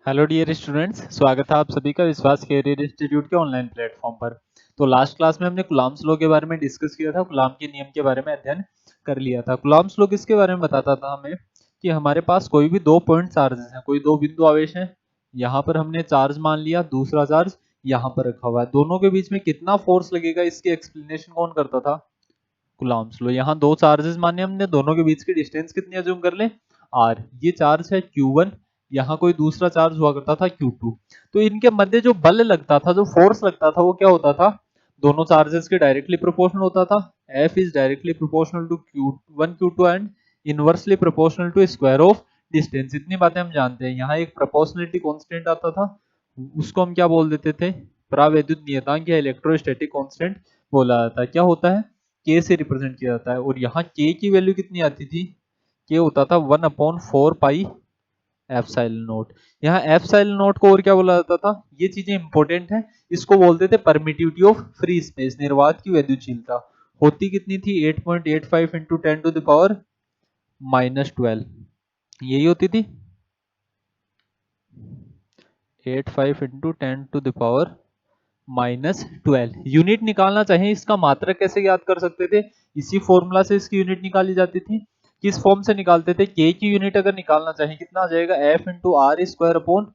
Hello dear students, स्वागत है आप सभी का विश्वास कैरियर इंस्टीट्यूट के ऑनलाइन प्लेटफॉर्म पर। तो लास्ट क्लास में हमने कुलाम्स लॉ के बारे में डिस्कस किया था, कुलाम के नियम के बारे में अध्ययन कर लिया था। कुलाम्स लॉ किसके बारे में बताता था हमें कि हमारे पास कोई भी दो पॉइंट चार्जेस हैं, कोई दो बिंदु आवेश हैं। यहाँ पर हमने चार्ज मान लिया, दूसरा चार्ज यहाँ पर रखा हुआ है, दोनों के बीच में कितना फोर्स लगेगा इसकी एक्सप्लेनेशन कौन करता था? Coulomb's law. यहाँ दो चार्जेस माने हमने, दोनों के बीच की डिस्टेंस कितनी अज्यूम कर लें? आर। ये चार्ज है Q1, यहाँ कोई दूसरा चार्ज हुआ करता था Q2। तो इनके मध्य जो बल लगता था, जो फोर्स लगता था, वो क्या होता था? दोनों चार्जेस के डायरेक्टली प्रोपोर्शनल होता था। F is directly proportional to Q1 Q2 and inversely proportional to square of distance. इतनी बातें हम जानते हैं। यहाँ एक प्रोपोर्शनलिटी कांस्टेंट आता था, उसको हम क्या बोल देते थे? परावैद्युत नियतांक या इलेक्ट्रोस्टैटिक कांस्टेंट बोला जाता है। क्या होता है? K से रिप्रेजेंट किया जाता है। और यहाँ K की वैल्यू कितनी आती थी? K होता था 1/4 पाई एप्सिलॉन नॉट। यहाँ एप्सिलॉन नॉट को और क्या बोला जाता था? ये चीजें इंपॉर्टेंट है, इसको बोलते थे परमिटिविटी ऑफ फ्री स्पेस, निर्वात की वैद्युतशीलता। होती कितनी थी? 8.85 इंटू 10 टू द पावर -12, यही होती थी 85 into 10 to the power -12। Unit निकालना चाहे इसका मात्रक कैसे याद कर सकते थे? इसी फॉर्मूला से इसकी यूनिट निकाली जाती थी। किस फॉर्म से निकालते थे? के की यूनिट अगर निकालना चाहे कितना आ जाएगा? F into R square upon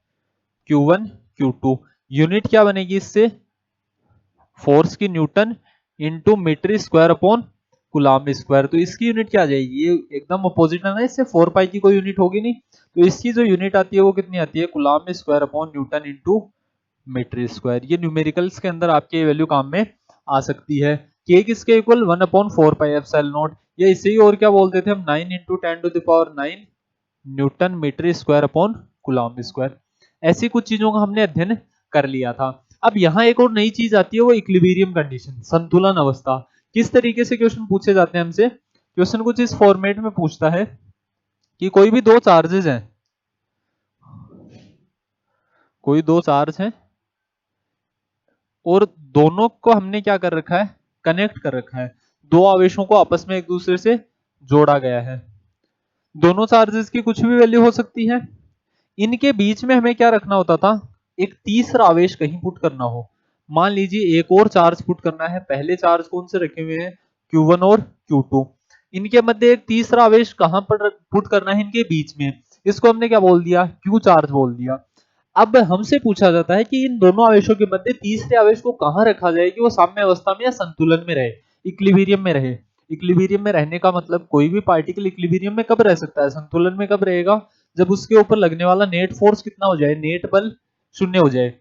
Q1 Q2। Unit क्या बनेगी इससे? फोर्स की newton into metre square upon coulomb square. तो इसकी यूनिट क्या आ जाएगी? ये एकदम अपोजिट है ना, इससे 4 पाई की कोई यूनिट होगी नहीं। तो इसकी जो यूनिट आती है वो कितनी आती है? Coulomb square upon newton into metre square. ये न्यूमेरिकल्स के अंदर आपके वैल्यू काम में आ सकती है। के किसके इक्वल? 1/4 pi epsilon not. या इसे ही और क्या बोलते थे हम? 9 into 10 to the power 9 newton metre square upon coulomb square. ऐसी कुछ चीजों का हमने अध्ययन कर लिया था। अब यहाँ एक और नई चीज आती है, वो इक्विलिब्रियम कंडीशन, संतुलन अवस्था। किस तरीके से क्वेश्चन पूछे जाते हैं हमसे? क्वेश्चन कुछ इस फॉर्मेट में पूछता है कि कोई भी दो चार्जेस हैं, कोई दो चार्ज हैं और दोनों को हमने क्या कर रखा है? कनेक्ट कर रखा है। दो आवेशों को आपस में एक दूसरे से जोड़ा गया है। दोनों चार्जेस की कुछ भी वैल्यू हो सकती है। इनके बीच में हमें क्या रखना होता था? एक तीसरा आवेश कहीं पुट करना हो। मान लीजिए एक और चार्ज पुट करना है। पहले चार्ज कौन से रखे हुए हैं? Q1 और Q2। इनके मध्य एक तीसरा आवेश कहां पर पुट करना है? इनके बीच में। इसको हमने क्या बोल दिया? Q चार्ज बोल दिया। अब हमसे पूछा जाता है कि इन दोनों आवेशों के मध्य तीसरे आवेश को कहां रखा जाए कि वो साम्य अवस्था में या संतुलन में रहे, इक्विलिब्रियम में रहे। इक्विलिब्रियम में रहने का मतलब कोई भी पार्टिकल इक्विलिब्रियम में कब रह सकता है? संतुलन में कब रहेगा? जब उसके ऊपर लगने वाला नेट फोर्स कितना हो जाए? नेट बल शून्य हो जाए।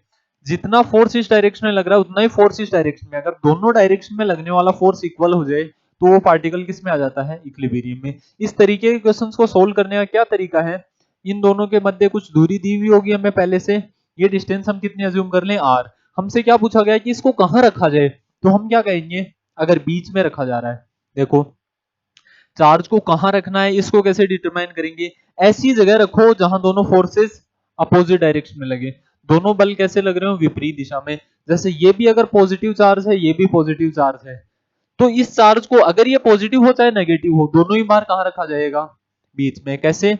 जितना फोर्स इस डायरेक्शन में लग रहा है उतना ही फोर्स इस डायरेक्शन में, अगर दोनों डायरेक्शन में लगने वाला फोर्स इक्वल हो जाए तो वो पार्टिकल किस में आ जाता है? इक्विलिब्रियम में। इस तरीके के क्वेश्चंस को सोल्व करने का क्या तरीका है? इन दोनों के मध्य कुछ दूरी दी हुई होगी हमें पहले से। ये डिस्टेंस हम कितनी अज्यूम कर लें? r। हमसे क्या पूछा गया है कि इसको कहां रखा जाए? तो हम क्या कहेंगे? अगर बीच में रखा जा रहा है, देखो चार्ज को कहां रखना है इसको कैसे डिटरमाइन करेंगे? ऐसी जगह रखो जहां दोनों फोर्सेस अपोजिट डायरेक्शन में लगे। दोनों बल कैसे लग रहे हो? विपरीत दिशा में। जैसे ये भी अगर पॉजिटिव चार्ज है, ये भी पॉजिटिव चार्ज है, तो इस चार्ज को अगर ये पॉजिटिव हो चाहे नेगेटिव हो, दोनों ही बार कहां रखा जाएगा? बीच में। कैसे?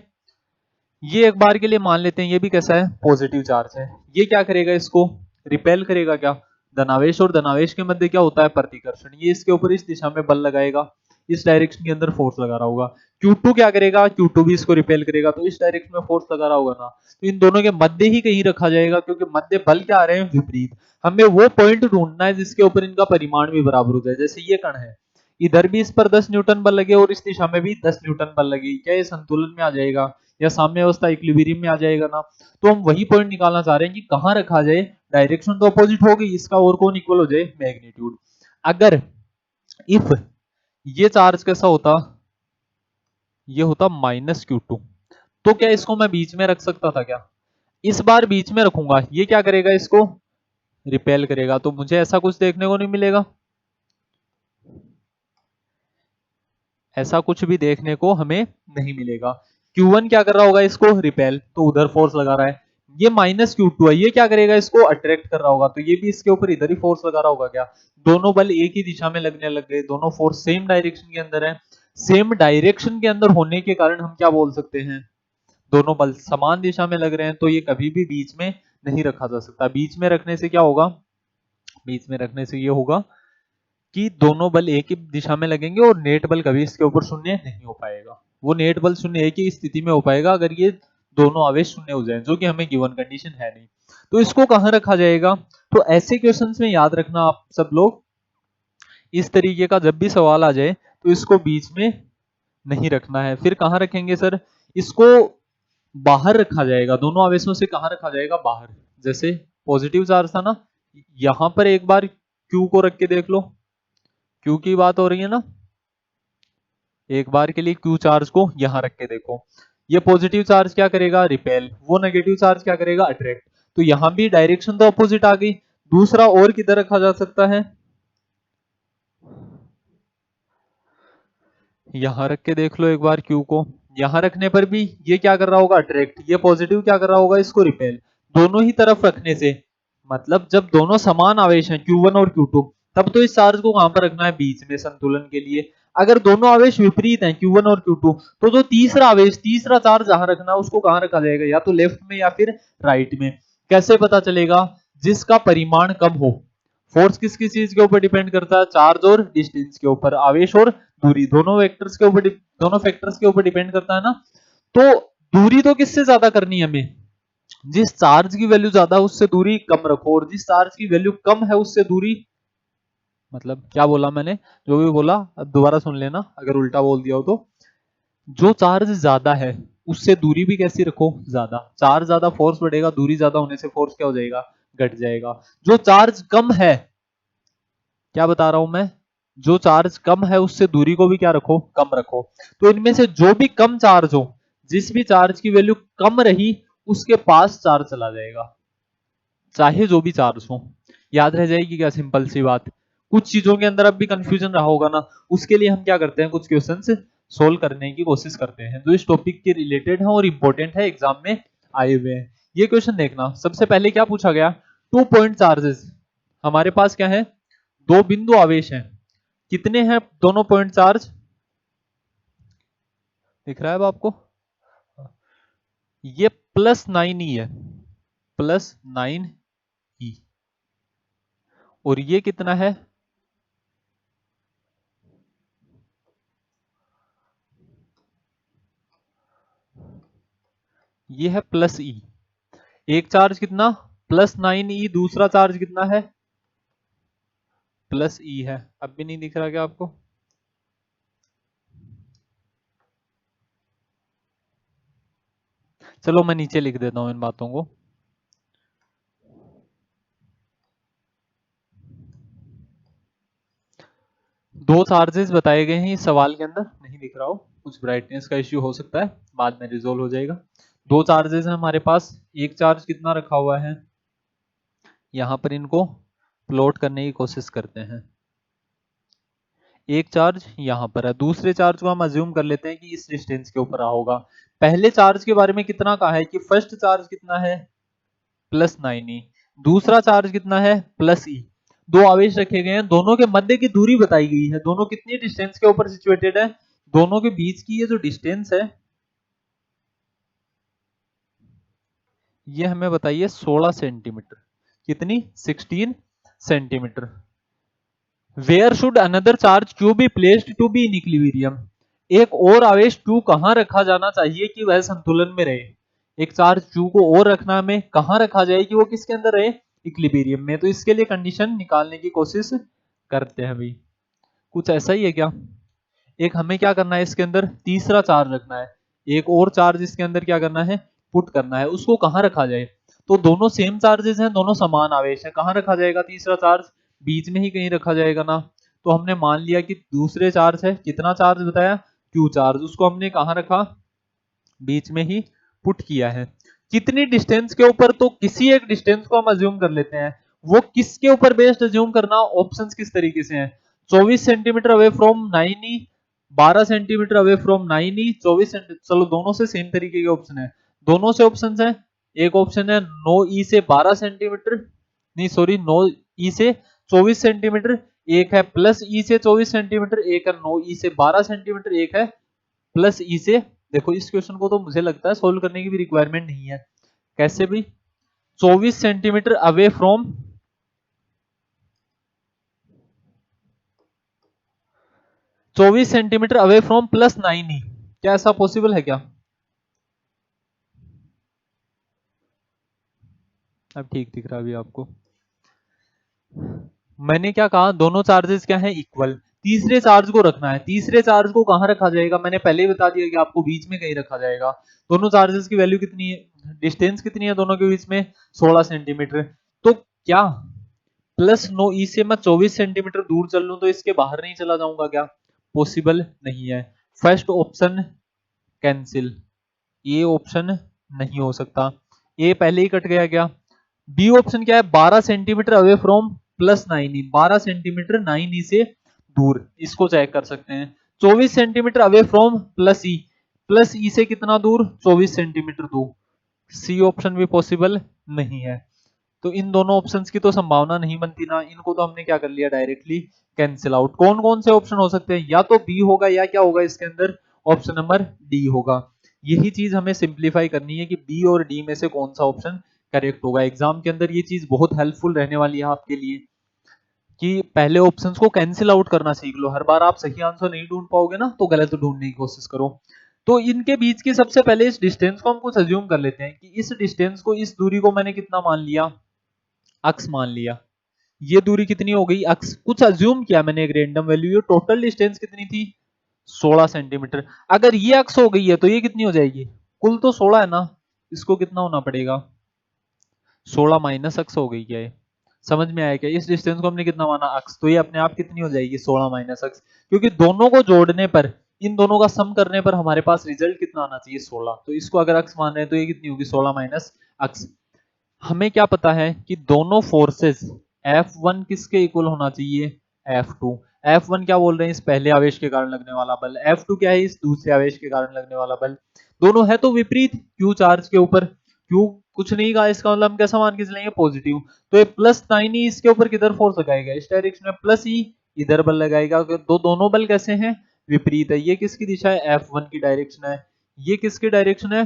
ये एक बार के लिए मान लेते हैं ये भी कैसा है? पॉजिटिव चार्ज है। ये क्या करेगा? इसको रिपेल करेगा। क्या? धनावेश और धनावेश के मध्य क्या होता है? प्रतिकर्षण। ये इसके ऊपर इस दिशा में बल लगाएगा, इस डायरेक्शन के अंदर फोर्स लगा रहा होगा। Q2 क्या करेगा? Q2 भी इसको रिपेल करेगा, तो इस डायरेक्शन में फोर्स लगा रहा होगा ना। तो इन दोनों के मध्य ही कहीं रखा जाएगा, क्योंकि मध्य बल क्या आ रहे हैं? विपरीत। हमें वो पॉइंट ढूंढना है जिसके ऊपर इनका परिमाण भी बराबर हो जाए। जैसे ये कण है, इधर भी इस पर 10 न्यूटन बल लगे और इस दिशा में भी 10 न्यूटन बल लगे, क्या ये संतुलन में आ जाएगा या साम्य अवस्था इक्विलिब्रियम में आ जाएगा ना? तो हम वही पॉइंट निकालना चाह रहे हैं कि कहां रखा जाए। डायरेक्शन तो अपोजिट हो गई, इसका और कौन इक्वल हो जाए? मैग्नीट्यूड। अगर इफ ये चार्ज कैसा होता? ये होता -Q2, तो क्या इसको मैं बीच में रख सकता था क्या? इस बार बीच में रखूंगा, ये क्या करेगा? इसको रिपेल करेगा। तो मुझे ऐसा कुछ देखने को नहीं मिलेगा, ऐसा कुछ भी देखने को हमें नहीं मिलेगा। Q1 क्या कर रहा होगा? इसको रिपेल, तो उधर फोर्स लगा रहा है। ये -Q2 है, ये क्या करेगा? इसको अट्रैक्ट कर रहा होगा, तो ये भी इसके ऊपर इधर ही फोर्स लगा रहा होगा। क्या दोनों बल एक ही दिशा में लगने लग गए? दोनों फोर्स सेम डायरेक्शन के अंदर है। सेम डायरेक्शन के अंदर होने के कारण हम क्या बोल सकते हैं? दोनों बल समान दिशा में लग रहे हैं तो ये कभी भी बीच में नहीं रखा जा सकता। बीच में रखने से क्या होगा, बीच में रखने से ये होगा कि दोनों बल एक ही दिशा में लगेंगे और नेट बल कभी इसके ऊपर शून्य नहीं हो पाएगा। वो नेट बल शून्य एक ही स्थिति में हो पाएगा अगर ये दोनों आवेश शून्य हो जाए, जो कि हमें गिवन कंडीशन है नहीं। तो इसको कहां रखा जाएगा, तो ऐसे क्वेश्चंस में याद रखना आप सब लोग, इस तरीके का जब भी सवाल आ जाए तो इसको बीच में नहीं रखना है। फिर कहां रखेंगे सर, इसको बाहर रखा जाएगा। दोनों आवेशों से कहां रखा जाएगा, बाहर। जैसे पॉजिटिव चार्ज था ना, यहां पर एक बार Q को रख के देख लो, Q की बात हो रही है ना, एक बार के लिए Q चार्ज को यहां रख के देखो। ये पॉजिटिव चार्ज क्या करेगा, रिपेल, वो नेगेटिव चार्ज क्या करेगा, अट्रैक्ट। तो यहां भी डायरेक्शन तो अपोजिट आ गई। दूसरा और किधर रखा जा सकता है, यहां रख के देख लो एक बार Q को। यहां रखने पर भी ये क्या कर रहा होगा, अट्रैक्ट। ये पॉजिटिव क्या कर रहा होगा, इसको रिपेल। दोनों ही तरफ रखने से, मतलब जब दोनों समान आवेश हैं Q1 और Q2, तब तो इस चार्ज को कहां पर रखना है, बीच में, संतुलन के लिए। अगर दोनों आवेश विपरीत हैं Q1 और Q2, तो जो तीसरा आवेश, तीसरा चार्ज जहां रखना है उसको कहां रखा जाएगा, या तो लेफ्ट में या फिर राइट में। कैसे पता चलेगा, जिसका परिमाण कम हो। फोर्स किस किस चीज के ऊपर डिपेंड करता है, चार्ज और डिस्टेंस के ऊपर, आवेश और दूरी, दोनों वेक्टर्स के ऊपर, दोनों फैक्टर्स के ऊपर डिपेंड करता है ना। तो दूरी तो किससे ज्यादा करनी है हमें, जिस चार्ज की वैल्यू ज्यादा है उससे दूरी कम रखो, और जिस चार्ज की वैल्यू कम है उससे दूरी, मतलब क्या बोला मैंने, जो भी बोला अब दोबारा सुन लेना अगर उल्टा बोल दिया हो तो। जो चार्ज ज्यादा है उससे दूरी भी कैसी रखो, ज्यादा। चार्ज ज्यादा फोर्स बढ़ेगा, दूरी ज्यादा होने से फोर्स क्या हो जाएगा, घट जाएगा। जो चार्ज कम है, क्या बता रहा हूं मैं, जो चार्ज कम है उससे दूरी को भी क्या रखो, कम रखो। तो इनमें से जो भी कम चार्ज हो, जिस भी चार्ज की वैल्यू कम रही, उसके पास चार्ज चला जाएगा, चाहे जो भी चार्ज हो। याद रह जाएगी क्या, सिंपल सी बात। कुछ चीजों के अंदर अब भी कंफ्यूजन रहा होगा ना, उसके लिए हम क्या करते हैं, कुछ क्वेश्चंस सोल्व करने की कोशिश करते हैं जो इस टॉपिक के रिलेटेड है और इंपॉर्टेंट है, एग्जाम में आए हुए हैं। ये क्वेश्चन देखना, सबसे पहले क्या पूछा गया, 2 पॉइंट चार्जेस। हमारे पास क्या है, दो बिंदु आवेश हैं। कितने हैं दोनों पॉइंट चार्ज, दिख रहा है अब आपको, ये +9e है, +9e। और ये कितना है, ये है +e। एक चार्ज कितना, +9e, दूसरा चार्ज कितना है, +e है। अब भी नहीं दिख रहा क्या आपको, चलो मैं नीचे लिख देता हूं इन बातों को। दो चार्जेस बताए गए हैं इस सवाल के अंदर, नहीं दिख रहा हो, कुछ ब्राइटनेस का इश्यू हो सकता है, बाद में रिजोल्व हो जाएगा। दो चार्जेस हैं हमारे पास, एक चार्ज कितना रखा हुआ है, यहां पर इनको प्लॉट करने की कोशिश करते हैं। एक चार्ज यहां पर है, दूसरे चार्ज को हम अज्यूम कर लेते हैं कि इस डिस्टेंस के ऊपर होगा। पहले चार्ज के बारे में कितना कहा है कि फर्स्ट चार्ज कितना है, +9e। दूसरा चार्ज कितना है, +e। दो आवेश रखे गए हैं, दोनों के मध्य की दूरी बताई गई है, दोनों कितनी डिस्टेंस के ऊपर सिचुएटेड है, दोनों के बीच की ये जो डिस्टेंस है, ये हमें बताइए 16 सेंटीमीटर। कितनी, 16 centimetre. Where should another charge Q be placed to be in equilibrium. एक और आवेश Q कहां रखा जाना चाहिए कि वह संतुलन में रहे। एक चार्ज Q को और रखना, हमें कहां रखा जाए कि वो किसके अंदर रहे, इक्विलिब्रियम में। तो इसके लिए कंडीशन निकालने की कोशिश करते हैं भाई। कुछ ऐसा ही है क्या, एक हमें क्या करना है, इसके अंदर तीसरा चार्ज रखना है, एक और चार्ज इसके अंदर क्या करना है, पुट करना है। उसको कहां रखा जाए, तो दोनों सेम चार्जेस हैं, दोनों समान आवेश है, कहां रखा जाएगा तीसरा चार्ज, बीच में ही कहीं रखा जाएगा ना। तो हमने मान लिया कि दूसरे चार्ज है, कितना चार्ज बताया, Q चार्ज, उसको हमने कहां रखा, बीच में ही पुट किया है। कितनी डिस्टेंस के ऊपर, तो किसी एक डिस्टेंस को हम अज्यूम कर लेते हैं। वो किसके ऊपर बेस्ड अज्यूम करना, ऑप्शंस किस तरीके से हैं, 24 centimetre away from 9e, 12 centimetre away from 9e, 24 centimetre, चलो दोनों से सेम तरीके के ऑप्शन है, दोनों से ऑप्शन है। एक ऑप्शन है 9e से 12 सेंटीमीटर, नहीं सॉरी 9e से 24 सेंटीमीटर, एक है +e से 24 सेंटीमीटर, एक है 9e से 12 सेंटीमीटर, एक है +e से देखो इस क्वेश्चन को तो मुझे लगता है सोल्व करने की भी रिक्वायरमेंट नहीं है। कैसे भी 24 centimetre away from 24 centimetre away from +9e, क्या ऐसा पॉसिबल है क्या? अब ठीक दिख रहा है अभी आपको? मैंने क्या कहा, दोनों चार्जेस क्या है, इक्वल। तीसरे चार्ज को रखना है, तीसरे चार्ज को कहां रखा जाएगा, मैंने पहले ही बता दिया कि आपको बीच में कहीं रखा जाएगा। दोनों चार्जेस की वैल्यू कितनी है, डिस्टेंस कितनी है दोनों के बीच में, 16 सेंटीमीटर। तो क्या +9e से मैं 24 सेंटीमीटर दूर चल लूं तो इसके बाहर नहीं चला जाऊंगा क्या? पॉसिबल नहीं है। फर्स्ट ऑप्शन कैंसिल, ये ऑप्शन नहीं हो सकता, ये पहले ही कट गया क्या? बी ऑप्शन क्या है, 12 centimetre away from +9e, 12 centimetre 9e से दूर, इसको चेक कर सकते हैं। 24 सेंटीमीटर अवे फ्रॉम +e से कितना दूर, 24 सेंटीमीटर दूर। सी ऑप्शन भी पॉसिबल नहीं है। तो इन दोनों ऑप्शंस की तो संभावना नहीं बनती ना, इनको तो हमने क्या कर लिया, डायरेक्टली कैंसिल आउट। कौन कौन से ऑप्शन हो सकते हैं, या तो बी होगा या क्या होगा इसके अंदर, ऑप्शन नंबर डी होगा। यही चीज हमें सिंप्लीफाई करनी है कि बी और डी में से कौन सा ऑप्शन करेक्ट होगा। एग्जाम के अंदर ये चीज बहुत हेल्पफुल रहने वाली है आपके लिए कि पहले ऑप्शंस को कैंसिल आउट करना सीख लो। हर बार आप सही आंसर नहीं ढूंढ पाओगे ना, तो गलत ढूंढने की कोशिश करो। तो इनके बीच की सबसे पहले इस डिस्टेंस को हम कुछ अज्यूम कर लेते हैं कि इस डिस्टेंस को, इस दूरी को मैंने कितना मान लिया, अक्स मान लिया। ये दूरी कितनी हो गई, अक्स। कुछ अज्यूम किया मैंने एक रैंडम वैल्यू, ये टोटल डिस्टेंस कितनी थी, 16 सेंटीमीटर। अगर ये अक्स हो गई है तो ये कितनी हो जाएगी, कुल तो 16 है ना, इसको कितना होना पड़ेगा, 16 माइनस अक्स हो गई क्या ये? समझ में आया क्या? इस डिस्टेंस को हमने कितना माना, अक्स, तो ये अपने आप कितनी हो जाएगी, 16 माइनस अक्स। क्योंकि दोनों को जोड़ने पर, इन दोनों का सम करने पर हमारे पास रिजल्ट कितना आना चाहिए, 16। तो इसको अगर अक्स मान रहे हैं तो ये कितनी होगी, 16 माइनस अक्स। हमें क्या पता है कि दोनों फोर्सेस F1 किसके इक्वल होना चाहिए, F2। F1 क्या बोल रहे हैं, इस पहले आवेश के कारण लगने वाला बल। F2 क्या है, इस दूसरे आवेश के कारण लगने वाला बल। दोनों है तो विपरीत, Q चार्ज के ऊपर, Q कुछ नहीं कहा, इसका मतलब हम कैसा मान के चलेंगे, पॉजिटिव। तो ये +9e इसके ऊपर किधर फोर्स लगाएगा, इस डायरेक्शन में, +e इधर बल लगाएगा। तो दोनों बल कैसे हैं, विपरीत है। ये किसकी दिशा है, F1 की डायरेक्शन है। ये किसकी डायरेक्शन है,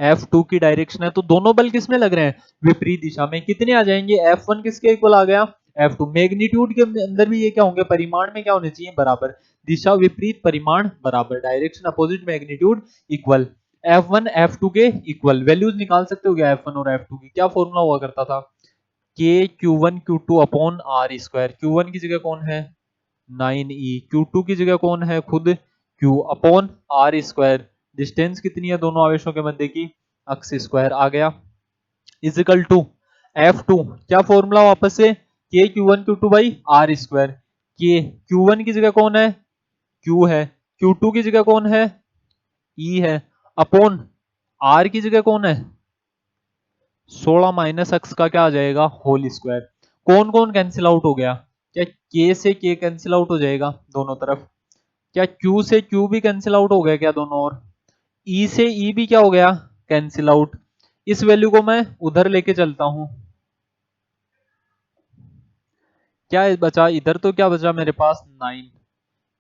F2 की डायरेक्शन है। तो दोनों बल किसमें लग रहे हैं, विपरीत दिशा में। कितने आ जाएंगे, F1 किसके इक्वल आ गया, F2। मैग्नीट्यूड के अंदर भी ये क्या होंगे, परिमाण में क्या होने चाहिए, बराबर। दिशा विपरीत, परिमाण बराबर, direction opposite, magnitude equal. F1 F2 के इक्वल। वैल्यूज निकाल सकते हो क्या F1 और F2 की, क्या फॉर्मूला हुआ करता था, K Q1 Q2 upon R square. Q1 की जगह कौन है, 9e, Q2 की जगह कौन है, खुद Q upon R square. Distance कितनी है दोनों आवेशों के मध्य की, अक्स स्क्वायर आ गया, इजिकल टू F2। क्या फॉर्मूला वापस से, K Q1 Q2 by R square. K Q1 की जगह कौन है, Q है। Q2 की जगह कौन है, E है, अपॉन R की जगह कौन है, 16 माइनस अक्स का क्या आ जाएगा, होल स्क्वायर। कौन कौन कैंसिल आउट हो गया, क्या K से K कैंसिल आउट हो जाएगा दोनों तरफ, क्या Q से Q भी कैंसिल आउट हो गया क्या दोनों ओर, E से E भी क्या हो गया, कैंसिल आउट। इस वैल्यू को मैं उधर लेके चलता हूं, क्या बचा इधर, तो क्या बचा मेरे पास, 9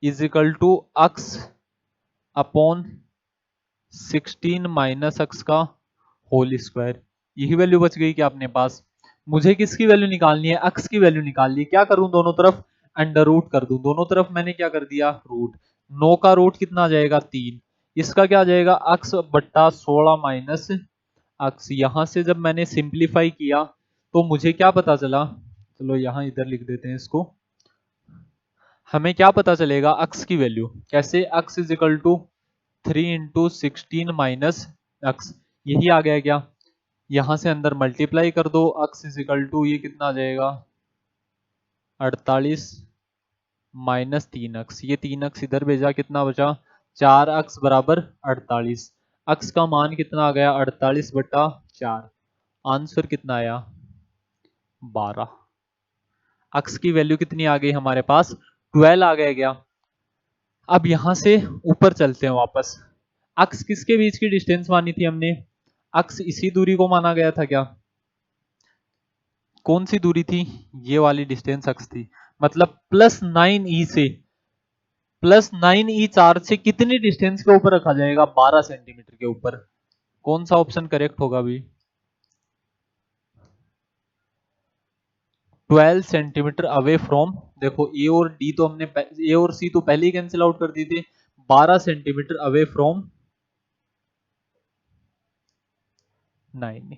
equal to x upon 16 minus x का होल स्क्वायर। यही वैल्यू बच गई क्या अपने पास। मुझे किसकी वैल्यू निकालनी है, अक्स की वैल्यू निकालनी है। क्या करूं, दोनों तरफ अंडर रूट कर दूं, दोनों तरफ मैंने क्या कर दिया, रूट। 9 का रूट कितना आ जाएगा, 3। इसका क्या आ जाएगा, अक्स बट्टा 16 माइनस अक्स। यहां से जब मैंने सिंप्लीफाई किया तो मुझे क्या पता चला, चलो यहां इधर लिख देते हैं इसको। हमें क्या पता चलेगा, अक्स की वैल्यू कैसे, x is equal to 3 into 16 minus x. यही आ गया क्या, यहां से अंदर मल्टीप्लाई कर दो, अक्स इज इक्वल टू ये कितना आ जाएगा, 48 माइनस 3 अक्स। ये 3 अक्स इधर भेजा, कितना बचा, 4 अक्स बराबर 48। अक्स का मान कितना आ गया, 48 बटा 4। आंसर कितना आया, 12। अक्स की वैल्यू कितनी आ गई हमारे पास, 12 आ गया क्या। अब यहां से ऊपर चलते हैं वापस। अक्स किसके बीच की डिस्टेंस मानी थी हमने, अक्स इसी दूरी को माना गया था क्या, कौन सी दूरी थी, ये वाली डिस्टेंस अक्स थी। मतलब +9e से +9e चार्ज से कितनी डिस्टेंस के ऊपर रखा जाएगा? 12 सेंटीमीटर के ऊपर। कौन सा ऑप्शन करेक्ट होगा अभी? 12 सेंटीमीटर अवे फ्रॉम, देखो ए और डी तो हमने ए और सी तो पहले ही कैंसिल आउट कर दी थी। 12 सेंटीमीटर अवे फ्रॉम 9।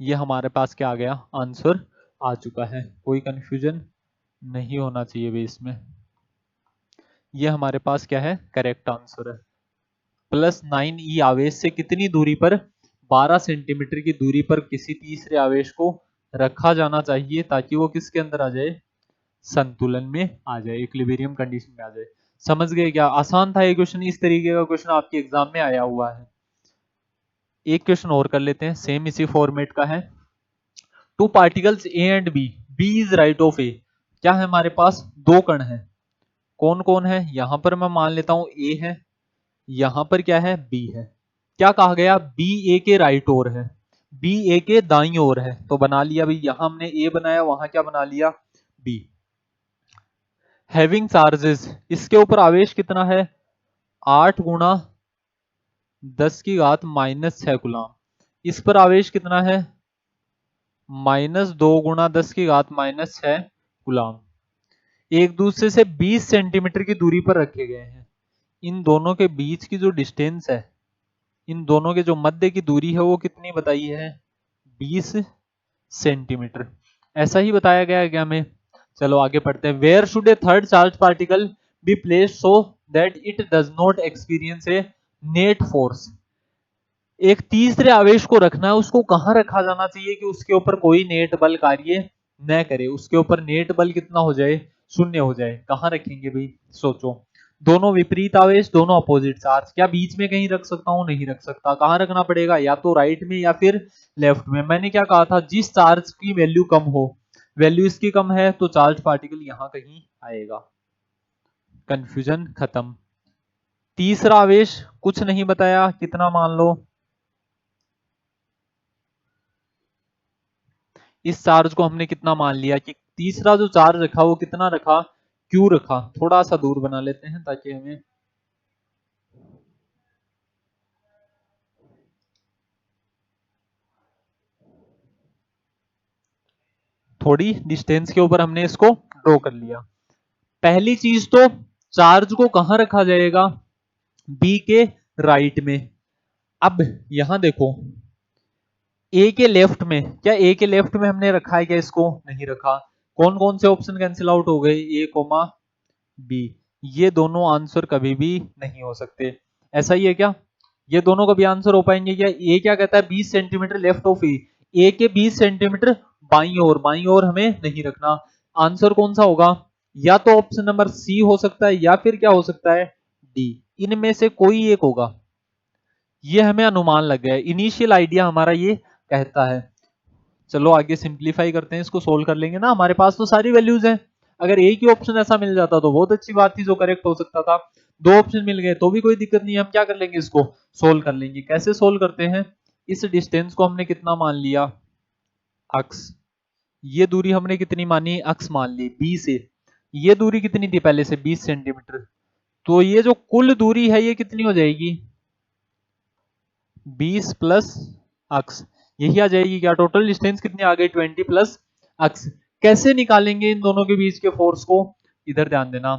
ये हमारे पास क्या आ गया? आंसर आ चुका है। कोई कंफ्यूजन नहीं होना चाहिए भी इसमें। ये हमारे पास क्या है? करेक्ट आंसर है। +9e आवेश से कितनी दूरी पर? 12 सेंटीमीटर की दूरी पर किसी तीसरे आवेश को रखा जाना चाहिए ताकि वो किसके अंदर आ जाए? संतुलन में आ जाए, इक्विलिब्रियम कंडीशन में आ जाए। समझ गए क्या? आसान था ये क्वेश्चन। इस तरीके का क्वेश्चन आपके एग्जाम में आया हुआ है। एक क्वेश्चन और कर लेते हैं, सेम इसी फॉर्मेट का है। Two particles A and B, B is right of A. क्या है हमारे पास? दो कण है। कौन कौन है? यहां पर मैं मान लेता हूं ए है, यहां पर क्या है? बी है। क्या कहा गया? बी ए के राइट ओर है, बी ए के दाईं ओर है। तो बना लिया भाई, यहां हमने ए बनाया, वहां क्या बना लिया? बी। हैविंग चार्जेस, इसके ऊपर आवेश कितना है? 8 गुणा 10⁻⁻6 कूलम। इस पर आवेश कितना है? -2 गुणा 10⁻⁻6 कूलम। एक दूसरे से 20 सेंटीमीटर की दूरी पर रखे गए हैं। इन दोनों के बीच की जो डिस्टेंस है, इन दोनों के जो मध्य की दूरी है वो कितनी बताई है? 20 सेंटीमीटर। ऐसा ही बताया गया है क्या हमें? चलो आगे पढ़ते हैं। Where should a third charge particle be placed so that it does not experience a net force. एक तीसरे आवेश को रखना है, उसको कहां रखा जाना चाहिए कि उसके ऊपर कोई नेट बल कार्य न करे? उसके ऊपर नेट बल कितना हो जाए? 0 हो जाए। कहां रखेंगे भाई? सोचो। दोनों विपरीत आवेश, दोनों अपोजिट चार्ज, क्या बीच में कहीं रख सकता हूं? नहीं रख सकता। कहां रखना पड़ेगा? या तो राइट में या फिर लेफ्ट में। मैंने क्या कहा था? जिस चार्ज की वैल्यू कम हो, वैल्यू इसकी कम है तो चार्ज पार्टिकल यहां कहीं आएगा। कंफ्यूजन खत्म। तीसरा आवेश कुछ नहीं बताया, कितना मान लो? इस चार्ज को हमने कितना मान लिया कि तीसरा जो चार्ज रखा वो कितना रखा? क्यू रखा। थोड़ा सा दूर बना लेते हैं ताकि हमें थोड़ी डिस्टेंस के ऊपर हमने इसको ड्रॉ कर लिया। पहली चीज तो चार्ज को कहां रखा जाएगा? बी के राइट में। अब यहां देखो, ए के लेफ्ट में, क्या ए के लेफ्ट में हमने रखा है क्या इसको? नहीं रखा। कौन कौन से ऑप्शन कैंसिल आउट हो गए? ए कोमा बी। ये दोनों आंसर कभी भी नहीं हो सकते। ऐसा ही है क्या? ये दोनों कभी आंसर हो पाएंगे क्या? ए क्या कहता है? 20 सेंटीमीटर लेफ्ट ऑफ ए। ए के 20 सेंटीमीटर बाईं ओर, बाईं ओर हमें नहीं रखना। आंसर कौन सा होगा? या तो ऑप्शन नंबर सी हो सकता है या फिर क्या हो सकता है? डी। इनमें से कोई एक होगा। ये हमें अनुमान लग गया है, इनिशियल आइडिया हमारा ये कहता है। चलो आगे सिंप्लीफाई करते हैं, इसको सोल्व कर लेंगे ना। हमारे पास तो सारी वैल्यूज हैं। अगर एक ही ऑप्शन ऐसा मिल जाता तो बहुत अच्छी बात थी, जो करेक्ट हो सकता था। दो ऑप्शन मिल गए तो भी कोई दिक्कत नहीं है। हम क्या कर लेंगे? इसको सोल्व कर लेंगे। कैसे सोल्व करते हैं? इस डिस्टेंस को हमने कितना मान लिया? अक्स। ये दूरी हमने कितनी मानी? अक्स मान ली बी से। ये दूरी कितनी थी पहले से? 20 सेंटीमीटर। तो ये जो कुल दूरी है ये कितनी हो जाएगी? 20 प्लस अक्स। यही आ जाएगी क्या? टोटल डिस्टेंस कितनी आ गई? 20 प्लस अक्स। कैसे निकालेंगे इन दोनों के बीच के फोर्स को? इधर ध्यान देना।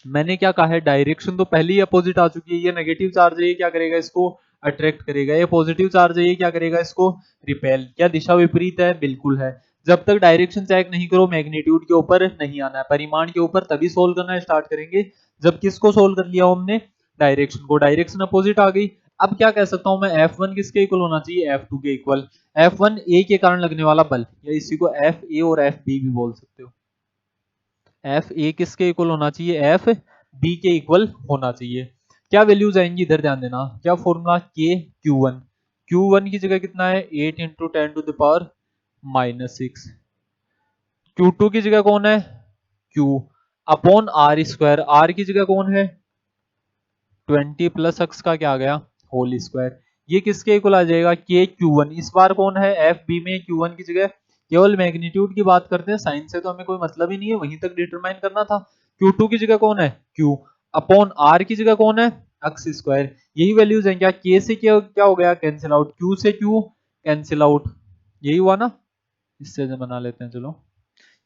मैंने क्या कहा है? डायरेक्शन तो पहले ही अपोजिट आ चुकी है। ये नेगेटिव चार्ज है, ये क्या करेगा? इसको अट्रैक्ट करेगा। ये पॉजिटिव चार्ज है, ये क्या करेगा? इसको रिपेल। क्या दिशा विपरीत है? बिल्कुल है। जब तक डायरेक्शन चेक नहीं करो, मैग्नीट्यूड के ऊपर नहीं आना है, परिमाण के ऊपर तभी सोल्व करना स्टार्ट करेंगे जब किसको सोल्व कर लिया हमने? डायरेक्शन को। डायरेक्शन अपोजिट आ गई। अब क्या कह सकता हूं मैं? F1 किसके इक्वल होना चाहिए? F2 के इक्वल। F1 ए के कारण लगने वाला बल, या इसी को F ए और F बी भी बोल सकते हो। F ए किसके इक्वल होना चाहिए? F बी के इक्वल होना चाहिए। क्या वैल्यूज आएंगी? इधर ध्यान देना। क्या फॉर्मूला? K Q1। Q1 की जगह कितना है? 8 into 10 to the power -6। Q2 की जगह कौन है? Q upon R square. R की जगह कौन है? 20 प्लस एक्स का क्या आ गया? Whole square. ये किसके इक्वल आ जाएगा? के Q1। इस बार कौन है? एफ बी में Q1 की जगह केवल मैग्नीट्यूड की बात करते हैं, साइन से तो हमें कोई मतलब ही नहीं है, वहीं तक डिटरमाइन करना था। Q2 की जगह कौन है? Q। अपॉन आर की जगह कौन है, एक्स स्क्वायर। यही वैल्यूज हैं क्या, के से क्या हो गया कैंसिल आउट, क्यू से क्यू कैंसिल आउट, यही हुआ ना। इससे बना लेते हैं चलो,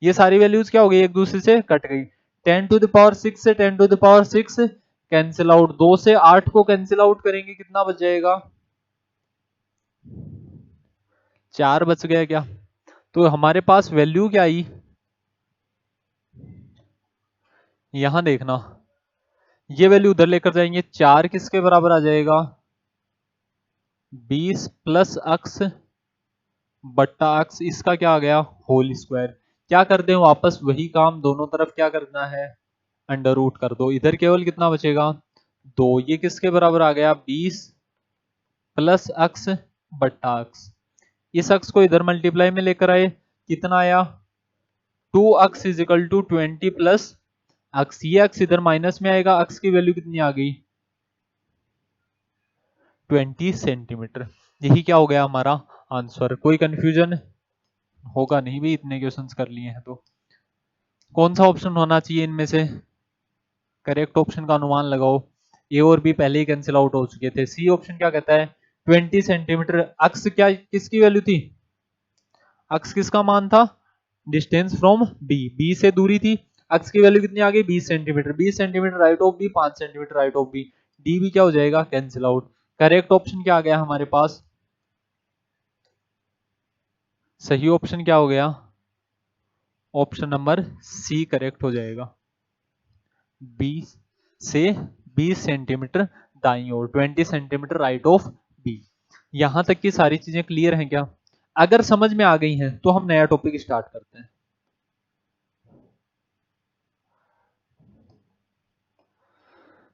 ये सारी वैल्यूज क्या हो गई एक दूसरे से कट गई। 10 टू द पावर 6 से 10 to the power 6 cancel out, 2 से 8 को कैंसिल आउट करेंगे कितना बच जाएगा, 4 बच गया क्या। तो हमारे पास वैल्यू क्या आई, यहां देखना, ये वैल्यू उधर लेकर जाएंगे, 4 किसके बराबर आ जाएगा, 20 प्लस अक्स बट्टा अक्स, इसका क्या आ गया होल स्क्वायर। क्या कर दें वापस वही काम, दोनों तरफ क्या करना है अंडर रूट कर दो, इधर केवल कितना बचेगा 2, ये किसके बराबर आ गया 20 प्लस अक्स बट्टा अक्स, इस अक्स को इधर मल्टीप्लाई में लेकर आए, कितना आया 2 अक्स इज इक्वल टू 20 प्लस अक्स, ये अक्स इधर माइनस में आएगा, अक्स की वैल्यू कितनी आ गई 20 सेंटीमीटर। यही क्या हो गया हमारा आंसर। कोई कंफ्यूजन होगा नहीं भी, इतने क्वेश्चंस कर लिए हैं तो। कौन सा ऑप्शन होना चाहिए इनमें से, करेक्ट ऑप्शन का अनुमान लगाओ। ए और बी पहले ही कैंसिल आउट हो चुके थे। सी ऑप्शन क्या कहता है 20 सेंटीमीटर, अक्स क्या किसकी वैल्यू थी, अक्स किसका मान था, डिस्टेंस फ्रॉम बी, बी से दूरी थी, अक्स की वैल्यू कितनी आ गई 20 centimetre, 20 centimetre right of B, 5 centimetre right of B, D भी क्या हो जाएगा कैंसिल आउट। करेक्ट ऑप्शन क्या आ गया हमारे पास, सही ऑप्शन क्या हो गया, ऑप्शन नंबर सी करेक्ट हो जाएगा। 20 से 20 सेंटीमीटर दाईं ओर, 20 सेंटीमीटर राइट ऑफ बी। यहां तक की सारी चीजें क्लियर हैं क्या, अगर समझ में आ गई हैं तो हम नया टॉपिक स्टार्ट करते हैं।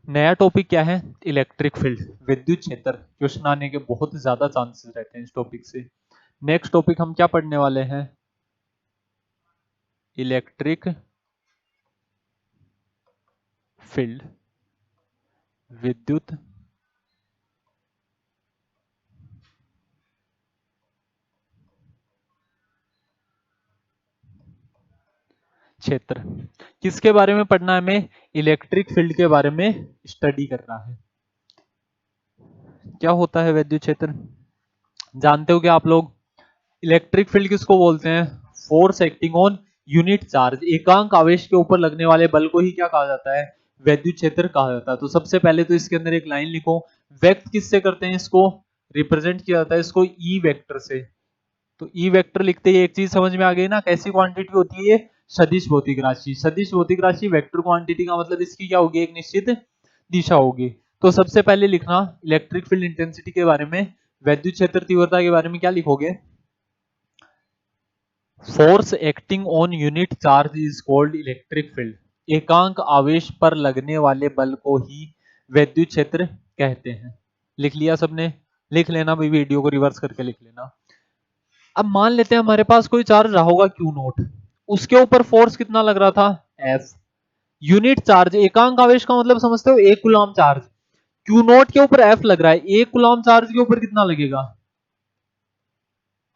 नया टॉपिक क्या है, इलेक्ट्रिक फील्ड, विद्युत क्षेत्र। क्वेश्चन आने के बहुत ज्यादा चांसेस रहते हैं इस टॉपिक से। नेक्स्ट टॉपिक हम क्या पढ़ने वाले हैं, इलेक्ट्रिक फील्ड, विद्युत क्षेत्र। किसके बारे में पढ़ना है हमें, इलेक्ट्रिक फील्ड के बारे में स्टडी करना है। क्या होता है विद्युत क्षेत्र, जानते हो क्या आप लोग, इलेक्ट्रिक फील्ड किसको बोलते हैं, force acting on unit charge, एकांक आवेश के ऊपर लगने वाले बल को ही क्या कहा जाता है, विद्युत क्षेत्र कहा जाता है। तो सबसे पहले तो इसके अंदर एक लाइन लिखो, व्यक्त किससे करते हैं इसको, रिप्रेजेंट किया जाता है इसको ई वेक्टर से। तो ई वेक्टर लिखते ही एक चीज समझ में आ गई ना, कैसी क्वांटिटी होती है ये, सदिश भौतिक राशि। सदिश भौतिक राशि वेक्टर क्वांटिटी का मतलब इसकी क्या होगी, एक निश्चित दिशा होगी। तो सबसे पहले लिखना इलेक्ट्रिक फील्ड इंटेंसिटी के बारे में, विद्युत क्षेत्र तीव्रता के बारे में क्या लिखोगे, force acting on unit charge is called electric field, एकांक आवेश पर लगने वाले बल को ही विद्युत क्षेत्र कहते हैं। लिख लिया सबने, लिख लेना भाई, वीडियो को रिवर्स करके लिख लेना। अब मान लेते हैं हमारे पास कोई चार्ज रहा होगा क्यू नोट, उसके ऊपर फोर्स कितना लग रहा था एफ, यूनिट चार्ज, एकांक आवेश का मतलब समझते हो, एक कूलम चार्ज, क्यू नोट के ऊपर एफ लग रहा है, एक कूलम चार्ज के ऊपर कितना लगेगा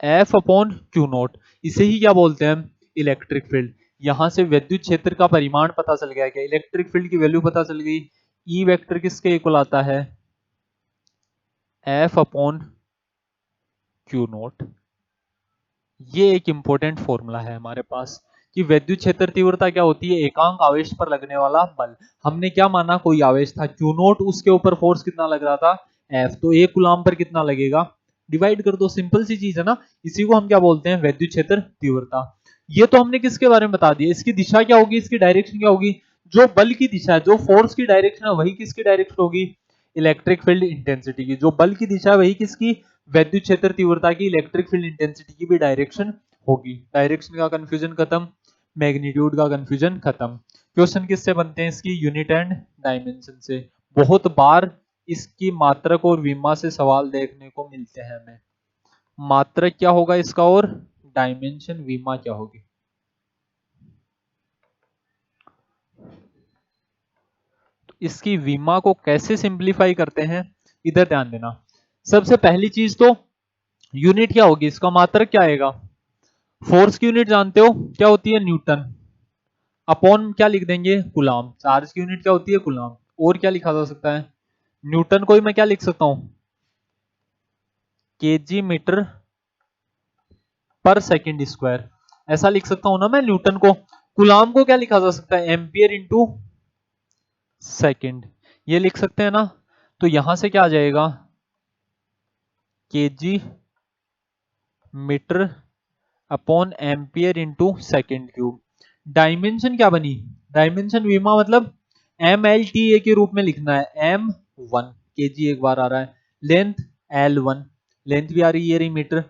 एफ अपॉन क्यू नोट, इसे ही क्या बोलते हैं हम इलेक्ट्रिक फील्ड। यहां से विद्युत क्षेत्र का परिमाण पता चल गया, क्या इलेक्ट्रिक फील्ड की वैल्यू पता चल गई। ई वेक्टर किसके इक्वल आता है, एफ अपॉन क्यू नोट। ये एक इंपॉर्टेंट फॉर्मूला है हमारे पास कि विद्युत क्षेत्र तीव्रता क्या होती है, एकांक आवेश पर लगने वाला बल। हमने क्या माना, कोई आवेश था क्यू नोट, उसके ऊपर फोर्स कितना लग रहा था एफ, तो एक कूलम पर कितना लगेगा, डिवाइड कर दो, सिंपल सी चीज है ना। इसी को हम क्या बोलते हैं विद्युत क्षेत्र तीव्रता। ये तो हमने किसके बारे में बता दिया, इसकी दिशा क्या होगी, इसकी डायरेक्शन क्या होगी, जो बल की दिशा है, जो फोर्स की डायरेक्शन है वही किसकी डायरेक्शन होगी, इलेक्ट्रिक फील्ड इंटेंसिटी की। जो बल की दिशा है वही किसकी, विद्युत क्षेत्र तीव्रता की, इलेक्ट्रिक फील्ड इंटेंसिटी की भी डायरेक्शन होगी। डायरेक्शन का कंफ्यूजन खत्म, मैग्नीट्यूड का कंफ्यूजन खत्म। क्वेश्चन किससे बनते हैं इसकी, यूनिट एंड डायमेंशन से। बहुत बार इसकी मात्रक और विमा से सवाल देखने को मिलते हैं हमें। मात्रक क्या होगा इसका और डायमेंशन विमा क्या होगी। तो इसकी विमा को कैसे सिंप्लीफाई करते हैं, इधर ध्यान देना। सबसे पहली चीज तो यूनिट क्या होगी, इसका मात्रक क्या आएगा, फोर्स की यूनिट जानते हो क्या होती है न्यूटन, अपॉन क्या लिख देंगे कूलम, चार्ज की यूनिट क्या होती है कूलम, और क्या लिखा जा सकता है? न्यूटन को ही मैं क्या लिख सकता हूं? केजी मीटर पर सेकेंड स्क्वायर, ऐसा लिख सकता हूं ना मैं न्यूटन को। कूलाम को क्या लिखा जा सकता है? एम्पियर इंटू सेकेंड, ये लिख सकते हैं ना। तो यहां से क्या आ जाएगा? Kg metre upon ampere into second cube. Dimension क्या बनी? डायमेंशन वीमा मतलब एम एल टी ए के रूप में लिखना है। एम वन केजी एक बार आ रहा है, लेंथ एल वन, लेंथ भी आ रही है, ये रही मीटर।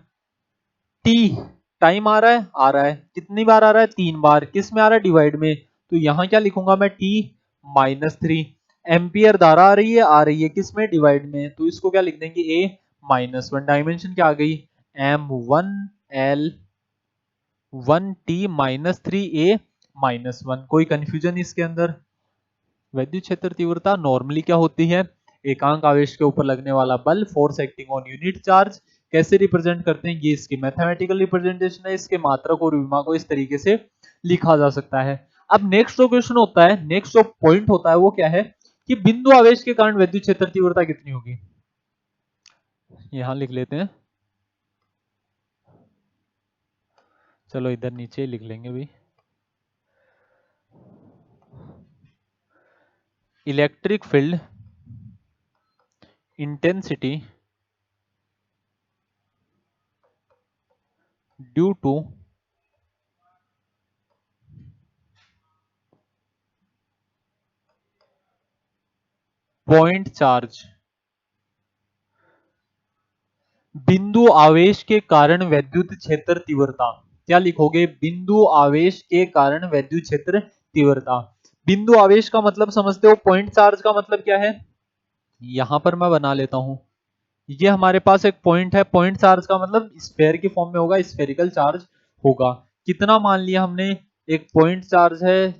टी टाइम आ रहा है, कितनी बार आ रहा है? 3 बार। किस में आ रहा है? डिवाइड में। तो यहां क्या लिखूंगा मैं? टी -3। एम्पियर धारा आ रही है किस में? डिवाइड में। तो इसको क्या लिख देंगे? ए -1। डायमेंशन क्या आ गई? M1L1T-3A-1। कोई कंफ्यूजन इसके अंदर? विद्युत क्षेत्र तीव्रता नॉर्मली क्या होती है? एकांक आवेश के ऊपर लगने वाला बल, force acting on unit charge. कैसे रिप्रेजेंट करते हैं? ये इसकी मैथमेटिकल रिप्रेजेंटेशन है। इसके मात्रक और विमा को इस तरीके से लिखा जा सकता है। अब नेक्स्ट जो क्वेश्चन होता है, नेक्स्ट जो पॉइंट होता है वो क्या है कि बिंदु आवेश के कारण विद्युत क्षेत्र तीव्रता कितनी होगी? यहां लिख लेते हैं, चलो इधर नीचे लिख लेंगे भी। Electric field intensity due two point charge. बिंदु आवेश के कारण विद्युत क्षेत्र तीव्रता क्या लिखोगे? बिंदु आवेश के कारण विद्युत क्षेत्र तीव्रता। बिंदु आवेश का मतलब समझते हो? पॉइंट चार्ज का मतलब क्या है? यहां पर मैं बना लेता हूं, ये हमारे पास एक पॉइंट है। पॉइंट चार्ज का मतलब स्फेयर की फॉर्म में होगा, स्फेरिकल चार्ज होगा। कितना मान लिया हमने? एक पॉइंट चार्ज है,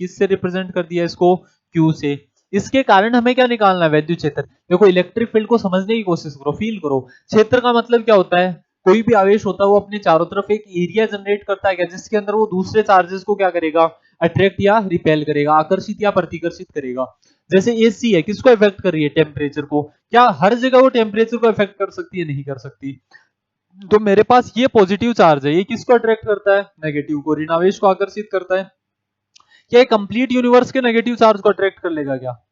किससे रिप्रेजेंट कर दिया इसको? क्यू से। इसके कारण हमें क्या निकालना है? विद्युत क्षेत्र। देखो इलेक्ट्रिक फील्ड को समझने की कोशिश करो, फील करो। क्षेत्र का मतलब क्या होता है? कोई भी आवेश होता है वो अपने चारों तरफ एक एरिया जनरेट करता है क्या, जिसके अंदर वो दूसरे चार्जेस को क्या करेगा? अट्रैक्ट या रिपेल करेगा, आकर्षित या प्रतिकर्षित करेगा। जैसे एसी है, किसको इफेक्ट कर रही है? टेम्परेचर को। क्या हर जगह वो टेम्परेचर को इफेक्ट कर सकती है? नहीं कर सकती। तो मेरे पास ये पॉजिटिव चार्ज है, ये किसको अट्रैक्ट करता है? नेगेटिव को। ऋण आवेश को आकर्षित करता है। क्या कंप्लीट यूनिवर्स के नेगेटिव चार्ज को अट्रैक्ट कर लेगा क्या?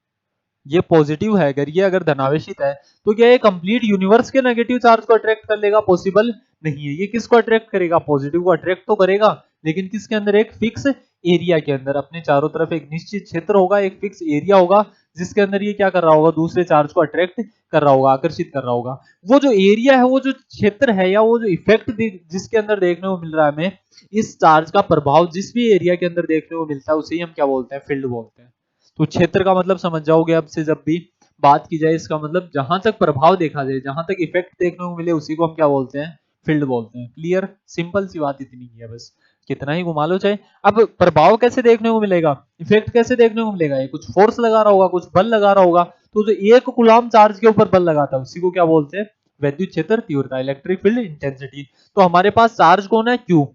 ये पॉजिटिव है, अगर ये अगर धनावेशित है तो क्या ये कंप्लीट यूनिवर्स के नेगेटिव चार्ज को अट्रैक्ट कर लेगा? पॉसिबल नहीं है। ये किसको अट्रैक्ट करेगा? पॉजिटिव को अट्रैक्ट तो करेगा, लेकिन किसके अंदर? एक फिक्स एरिया के अंदर। अपने चारों तरफ एक निश्चित क्षेत्र होगा, एक फिक्स एरिया होगा, जिसके अंदर ये क्या कर रहा होगा? दूसरे चार्ज को अट्रैक्ट कर रहा होगा, आकर्षित कर रहा होगा। वो जो एरिया है, वो जो क्षेत्र है, या वो जो इफेक्ट जिसके अंदर देखने को मिल रहा है हमें, इस चार्ज का प्रभाव जिस भी एरिया के अंदर देखने को मिलता है, उसे ही हम क्या बोलते हैं? फील्ड बोलते हैं। तो क्षेत्र का मतलब समझ जाओगे अब से, जब भी बात की जाए इसका मतलब जहां तक प्रभाव देखा जाए, जहां तक इफेक्ट देखने को मिले, उसी को हम क्या बोलते हैं? फील्ड बोलते हैं। क्लियर? सिंपल सी बात इतनी ही है बस, कितना ही घुमा लो चाहे। अब प्रभाव कैसे देखने को मिलेगा? इफेक्ट कैसे देखने को मिलेगा? ये कुछ फोर्स लगा रहा होगा, कुछ बल लगा रहा होगा। तो जो एक कूलम्ब चार्ज के ऊपर बल लगाता है उसी को क्या बोलते हैं? विद्युत क्षेत्र तीव्रता, इलेक्ट्रिक फील्ड इंटेंसिटी। तो हमारे पास चार्ज कौन है? क्यू।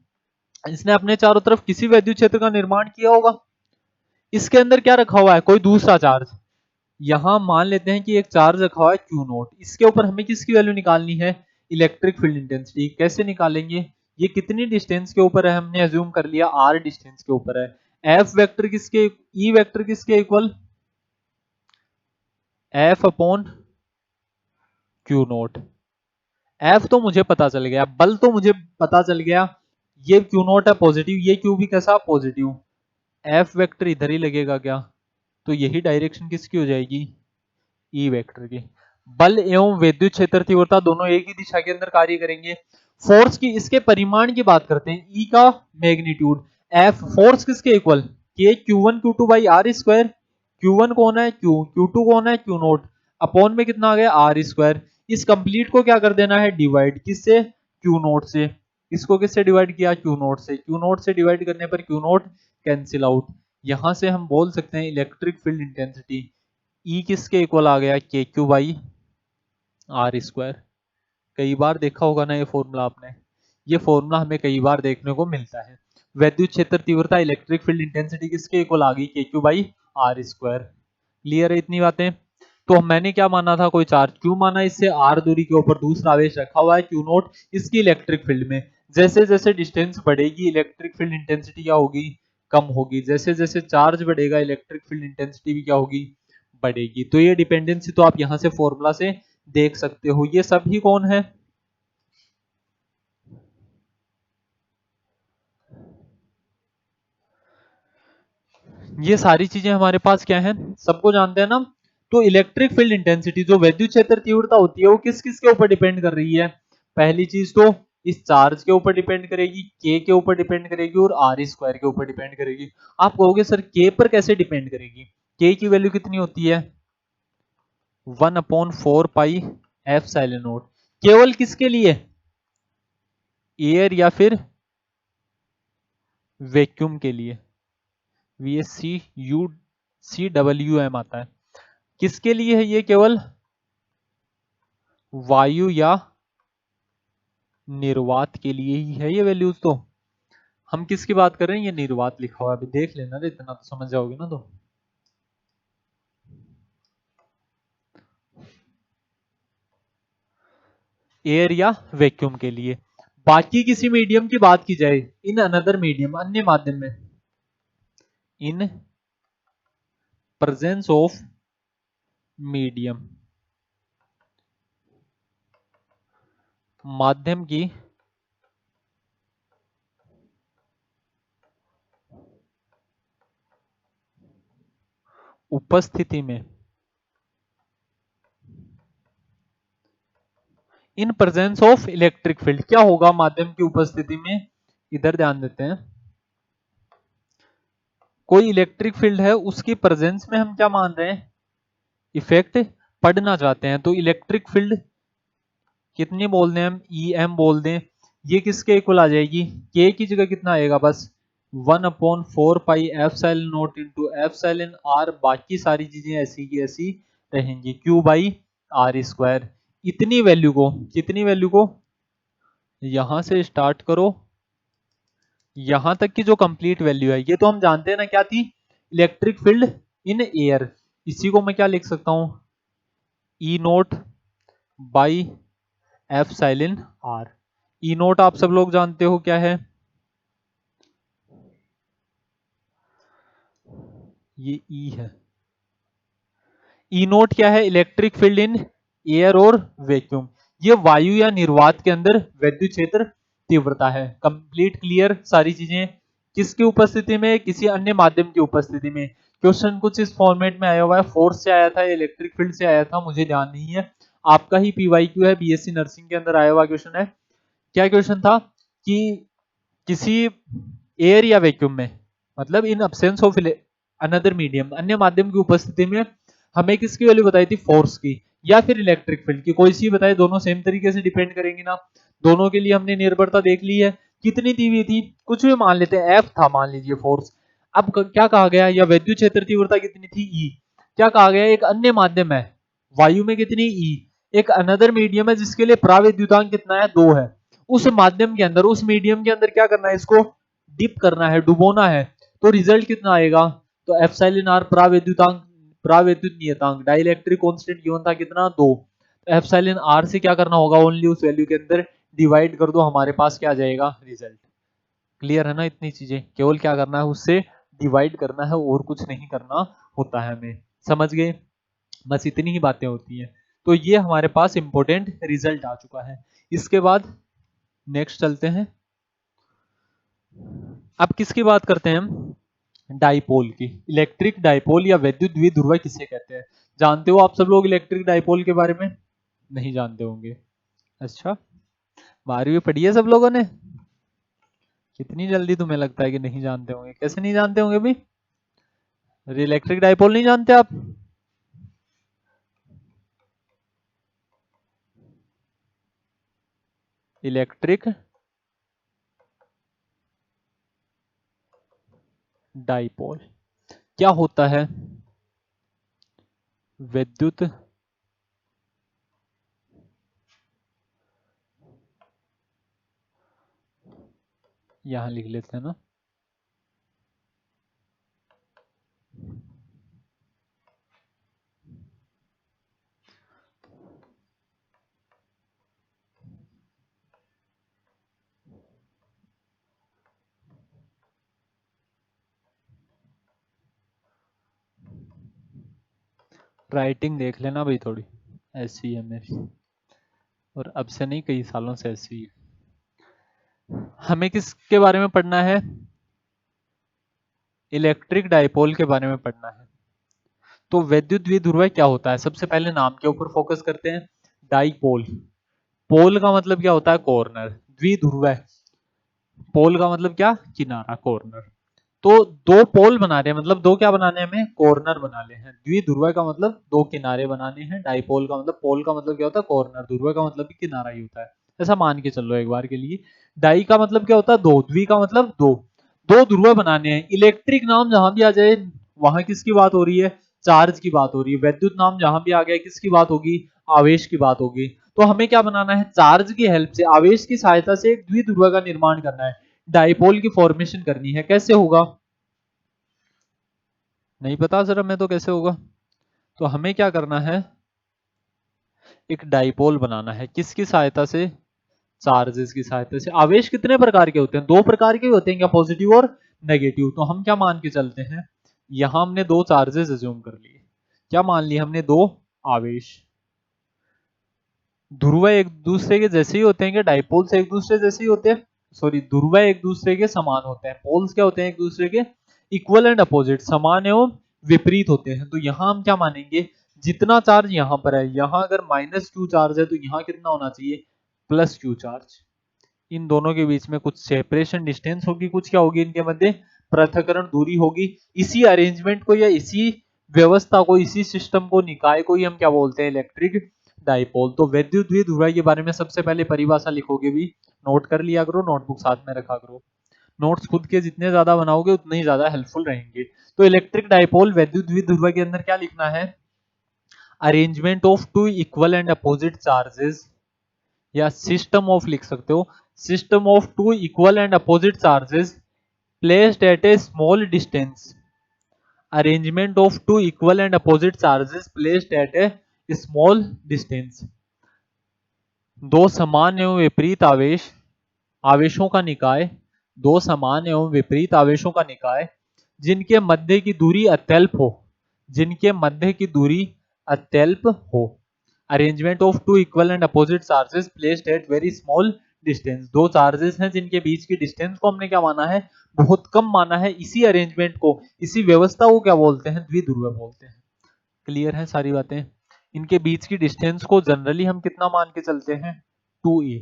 इसने अपने चारों तरफ किसी विद्युत क्षेत्र का निर्माण किया होगा। इसके अंदर क्या रखा हुआ है? कोई दूसरा चार्ज। यहां मान लेते हैं कि एक चार्ज रखा हुआ है क्यू नोट, इसके ऊपर हमें किसकी वैल्यू निकालनी है? Electric field intensity. कैसे निकालेंगे? ये कितनी डिस्टेंस के ऊपर है? हमने अज्यूम कर लिया आर डिस्टेंस के ऊपर है। एफ वेक्टर किसके, ई वेक्टर किसके equal? F upon Q note. F तो मुझे पता चल गया, बल तो मुझे पता चल गया, ये क्यू नोट है पॉजिटिव, ये क्यू भी कैसा? पॉजिटिव। एफ वेक्टर इधर ही लगेगा क्या? तो यही डायरेक्शन किसकी हो जाएगी? ई वेक्टर की। बल एवं विद्युत क्षेत्र तीव्रता दोनों एक ही दिशा के अंदर कार्य करेंगे। फोर्स की, इसके परिमाण की बात करते हैं। ई का मैग्नीट्यूड, एफ फोर्स किसके इक्वल? के Q1 Q2 by are square. Q1 कौन है? Q, Q2 कौन है? Q note. अपॉन में कितना आ गया? Are square. इस कंप्लीट को क्या कर देना है? डिवाइड। किससे? Q नोट से। इसको किससे डिवाइड किया? Q नोट से। Q नोट से डिवाइड करने पर Q नोट कैंसिल आउट। यहां से हम बोल सकते हैं इलेक्ट्रिक फील्ड इंटेंसिटी ई किसके इक्वल आ गया? के क्यू बाई आर स्क्वायर। कई बार देखा होगा ना ये फॉर्मूला आपने, ये फॉर्मूला हमें कई बार देखने को मिलता है। विद्युत क्षेत्र तीव्रता इलेक्ट्रिक फील्ड इंटेंसिटी किसके इक्वल आ गई? K Q by are square. Clear है इतनी बातें? तो मैंने क्या माना था, कोई चार्ज क्यू माना, इससे आर दूरी के ऊपर दूसरा आवेश रखा हुआ है क्यू नोट, इसकी इलेक्ट्रिक फील्ड में जैसे जैसे डिस्टेंस बढ़ेगी इलेक्ट्रिक फील्ड इंटेंसिटी क्या होगी, कम होगी, जैसे जैसे चार्ज बढ़ेगा इलेक्ट्रिक फील्ड इंटेंसिटी भी क्या होगी, बढ़ेगी। तो ये डिपेंडेंसी तो आप यहां से फॉर्मूला से देख सकते हो। ये सभी कौन है, ये सारी चीजें हमारे पास क्या है, सबको जानते हैं ना। तो इलेक्ट्रिक फील्ड इंटेंसिटी जो विद्युत क्षेत्र तीव्रता होती है वो किस किस के ऊपर डिपेंड कर रही है, पहली चीज तो इस चार्ज के ऊपर डिपेंड करेगी, के के ऊपर डिपेंड करेगी और आर स्क्वायर के ऊपर डिपेंड करेगी। आप कहोगे सर के पर कैसे डिपेंड करेगी, के की वैल्यू कितनी होती है 1/4 पाई एफ साइलेंट नोट, केवल किसके लिए, एयर या फिर वैक्यूम के लिए, V S C U C W M आता है, किसके लिए है ये, केवल वायु या निर्वात के लिए ही है ये वैल्यूज। तो हम किसकी बात कर रहे हैं, ये निर्वात लिखा हुआ है, अभी देख लेना रे, इतना तो समझ जाओगे ना। तो एयर या वैक्यूम के लिए। बाकी किसी मीडियम की बात की जाए, इन अनदर मीडियम, अन्य माध्यम में, इन प्रेजेंस ऑफ मीडियम, माध्यम की उपस्थिति में, in presence of electric field, क्या होगा माध्यम की उपस्थिति में, इधर ध्यान देते हैं, कोई इलेक्ट्रिक फील्ड है उसकी प्रेजेंस में हम क्या मान रहे हैं, इफेक्ट पढ़ना चाहते हैं। तो इलेक्ट्रिक फील्ड कितनी बोल दें हम, ई एम बोल दें, ये किसके इक्वल आ जाएगी, के की जगह कितना आएगा बस 1/4 pi epsilon naught into epsilon r, बाकी सारी चीजें ऐसी की ऐसी रहेंगी, क्यू बाई आर स्क्वायर। इतनी वैल्यू को, कितनी वैल्यू को, यहां से स्टार्ट करो यहां तक की जो कंप्लीट वैल्यू है, ये तो हम जानते हैं ना क्या थी, इलेक्ट्रिक फील्ड इन एयर, इसी को मैं क्या लिख सकता हूं, E naught by epsilon r. E naught आप सब लोग जानते हो क्या है, ये ई है। ई नोट क्या है, इलेक्ट्रिक फील्ड इन एयर और वैक्यूम, ये वायु या निर्वात के अंदर वैद्युत क्षेत्र तीव्रता है। कंप्लीट क्लियर सारी चीजें, किसकी उपस्थिति में, किसी अन्य माध्यम की उपस्थिति में। क्वेश्चन कुछ इस फॉर्मेट में आया हुआ है, फोर्स से आया था, इलेक्ट्रिक फील्ड से आया था, मुझे ध्यान नहीं है, आपका ही पीवाईक्यू है, बीएससी नर्सिंग के अंदर आया हुआ क्वेश्चन है। क्या क्वेश्चन था कि किसी एयर या वैक्यूम में, मतलब इन अब्सेंस ऑफ अनदर मीडियम, अन्य माध्यम की उपस्थिति में हमें किसकी वैल्यू बताई थी, फोर्स की या फिर इलेक्ट्रिक फील्ड की, कोई सी बताए, दोनों सेम तरीके से डिपेंड करेंगी ना। दोनों के लिए हमने निर्भरता देख ली है, कितनी दी हुई थी, कुछ भी मान लेते हैं, एफ था मान लीजिए फोर्स। अब क्या कहा गया, या वैद्युत क्षेत्र तीव्रता कितनी थी, ई। क्या कहा गया, एक अन्य माध्यम है, वायु में कितनी, ई, एक अनदर मीडियम है जिसके लिए प्राविद्युतांक कितना है, 2 है। उस माध्यम के अंदर, उस मीडियम के अंदर क्या करना है, इसको डिप करना है, डुबोना है, तो रिजल्ट कितना आएगा, तो एप्सिलॉन आर प्राविद्युतांक, प्राविद्युत नियतांक, डाइलेक्ट्रिक कांस्टेंट गिवन था कितना, 2। तो एप्सिलॉन आर से क्या करना होगा, ओनली उस वैल्यू के अंदर डिवाइड कर दो, हमारे पास क्या आ जाएगा, रिजल्ट। क्लियर है ना इतनी चीजें, केवल क्या करना है, उससे डिवाइड करना है और कुछ नहीं करना होता है हमें, समझ गए, बस इतनी ही बातें होती हैं। तो ये हमारे पास इंपॉर्टेंट रिजल्ट आ चुका है। इसके बाद नेक्स्ट चलते हैं, अब किसकी बात करते हैं हम, डाइपोल की। इलेक्ट्रिक डाइपोल या वैद्युत द्विध्रुव किसे कहते हैं, जानते हो आप सब लोग इलेक्ट्रिक डाइपोल के बारे में, नहीं जानते होंगे, अच्छा, 12वीं पढ़ी है सब लोगों ने, कितनी जल्दी तुम्हें लगता है कि नहीं जानते होंगे, कैसे नहीं जानते होंगे भाई, इलेक्ट्रिक डाइपोल नहीं जानते आप, इलेक्ट्रिक डाइपोल क्या होता है, विद्युत, यहां लिख लेते हैं ना, राइटिंग देख लेना भाई थोड़ी, ऐसी है मेरी, और अब से नहीं कई सालों से ऐसी है। हमें किसके बारे में पढ़ना है? इलेक्ट्रिक डाइपोल के बारे में पढ़ना है। तो वैद्युत द्विध्रुव क्या होता है? सबसे पहले नाम के ऊपर फोकस करते हैं। डाइपोल, पोल का मतलब क्या होता है? कॉर्नर। द्विध्रुव, पोल का मतलब क्या? किनारा, कॉर्नर। तो दो पोल बना रहे हैं, मतलब दो क्या बनाने हैं? हमें कॉर्नर बनाने हैं। द्विध्रुव का मतलब दो किनारे बनाने हैं। डाइपोल का मतलब, पोल का मतलब क्या होता है? कॉर्नर। ध्रुव का मतलब भी किनारा ही होता है। ऐसा मान के चलो एक बार के लिए। डाई का मतलब क्या होता है? दो। द्वि का मतलब दो। दो ध्रुव बनाने हैं। इलेक्ट्रिक नाम जहां भी आ जाए वहां किसकी बात हो रही है? चार्ज की बात हो रही है। वैद्युत नाम जहां भी आ गया किसकी बात होगी? आवेश की बात होगी। तो हमें क्या बनाना है? चार्ज की हेल्प से, आवेश की सहायता से एक द्विध्रुव का निर्माण करना है। डाइपोल की फॉर्मेशन करनी है। कैसे होगा? नहीं पता सर हमें तो कैसे होगा। तो हमें क्या करना है? एक डाइपोल बनाना है। किसकी सहायता से? चार्जेस की सहायता से। आवेश कितने प्रकार के होते हैं? दो प्रकार के होते हैं क्या? पॉजिटिव और नेगेटिव। तो हम क्या मान के चलते हैं? यहां हमने दो चार्जेस अज्यूम कर लिए। क्या मान लिया हमने? दो आवेश। ध्रुव एक दूसरे के जैसे ही होते हैं क्या? डाइपोल्स एक दूसरे जैसे ही होते हैं? सॉरी, ध्रुव एक दूसरे के समान होते हैं। पोल्स क्या होते हैं? एक दूसरे के इक्वल एंड अपोजिट, समान एवं विपरीत होते हैं। तो यहां हम क्या मानेंगे? जितना चार्ज यहां पर है, यहां अगर माइनस क्यू चार्ज है तो यहां कितना होना चाहिए? Plus Q charge. इन दोनों के बीच में कुछ सेपरेशन डिस्टेंस होगी, कुछ क्या होगी इनके मध्य? पृथक्करण दूरी होगी। इसी अरेंजमेंट को या इसी व्यवस्था को, इसी सिस्टम को, निकाय को ही हम क्या बोलते हैं? Electric dipole. तो वैद्युत द्विध्रुव के बारे में सबसे पहले परिभाषा लिखोगे भी, नोट कर लिया करो, नोटबुक साथ में रखा करो। नोट्स खुद के जितने ज्यादा बनाओगे उतने ही ज्यादा हेल्पफुल रहेंगे। तो इलेक्ट्रिक डाइपोल वैद्युत द्विध्रुव के अंदर क्या लिखना है? Arrangement of two equal and opposite charges, या सिस्टम ऑफ लिख सकते हो। System of two equal and opposite charges placed at a small distance. Arrangement of two equal and opposite charges placed at a small distance. दो समान एवं विपरीत आवेश, आवेशों का निकाय, दो समान एवं विपरीत आवेशों का निकाय जिनके मध्य की दूरी अत्यल्प हो, जिनके मध्य की दूरी अत्यल्प हो। Arrangement of two equal and opposite charges placed at very small distance. दो चार्जेस हैं जिनके बीच की डिस्टेंस को हमने क्या माना है? बहुत कम माना है। इसी अरेंजमेंट को, इसी व्यवस्था को क्या बोलते हैं? द्विध्रुव बोलते हैं। क्लियर है सारी बातें? इनके बीच की डिस्टेंस को जनरली हम कितना मान के चलते हैं? 2a।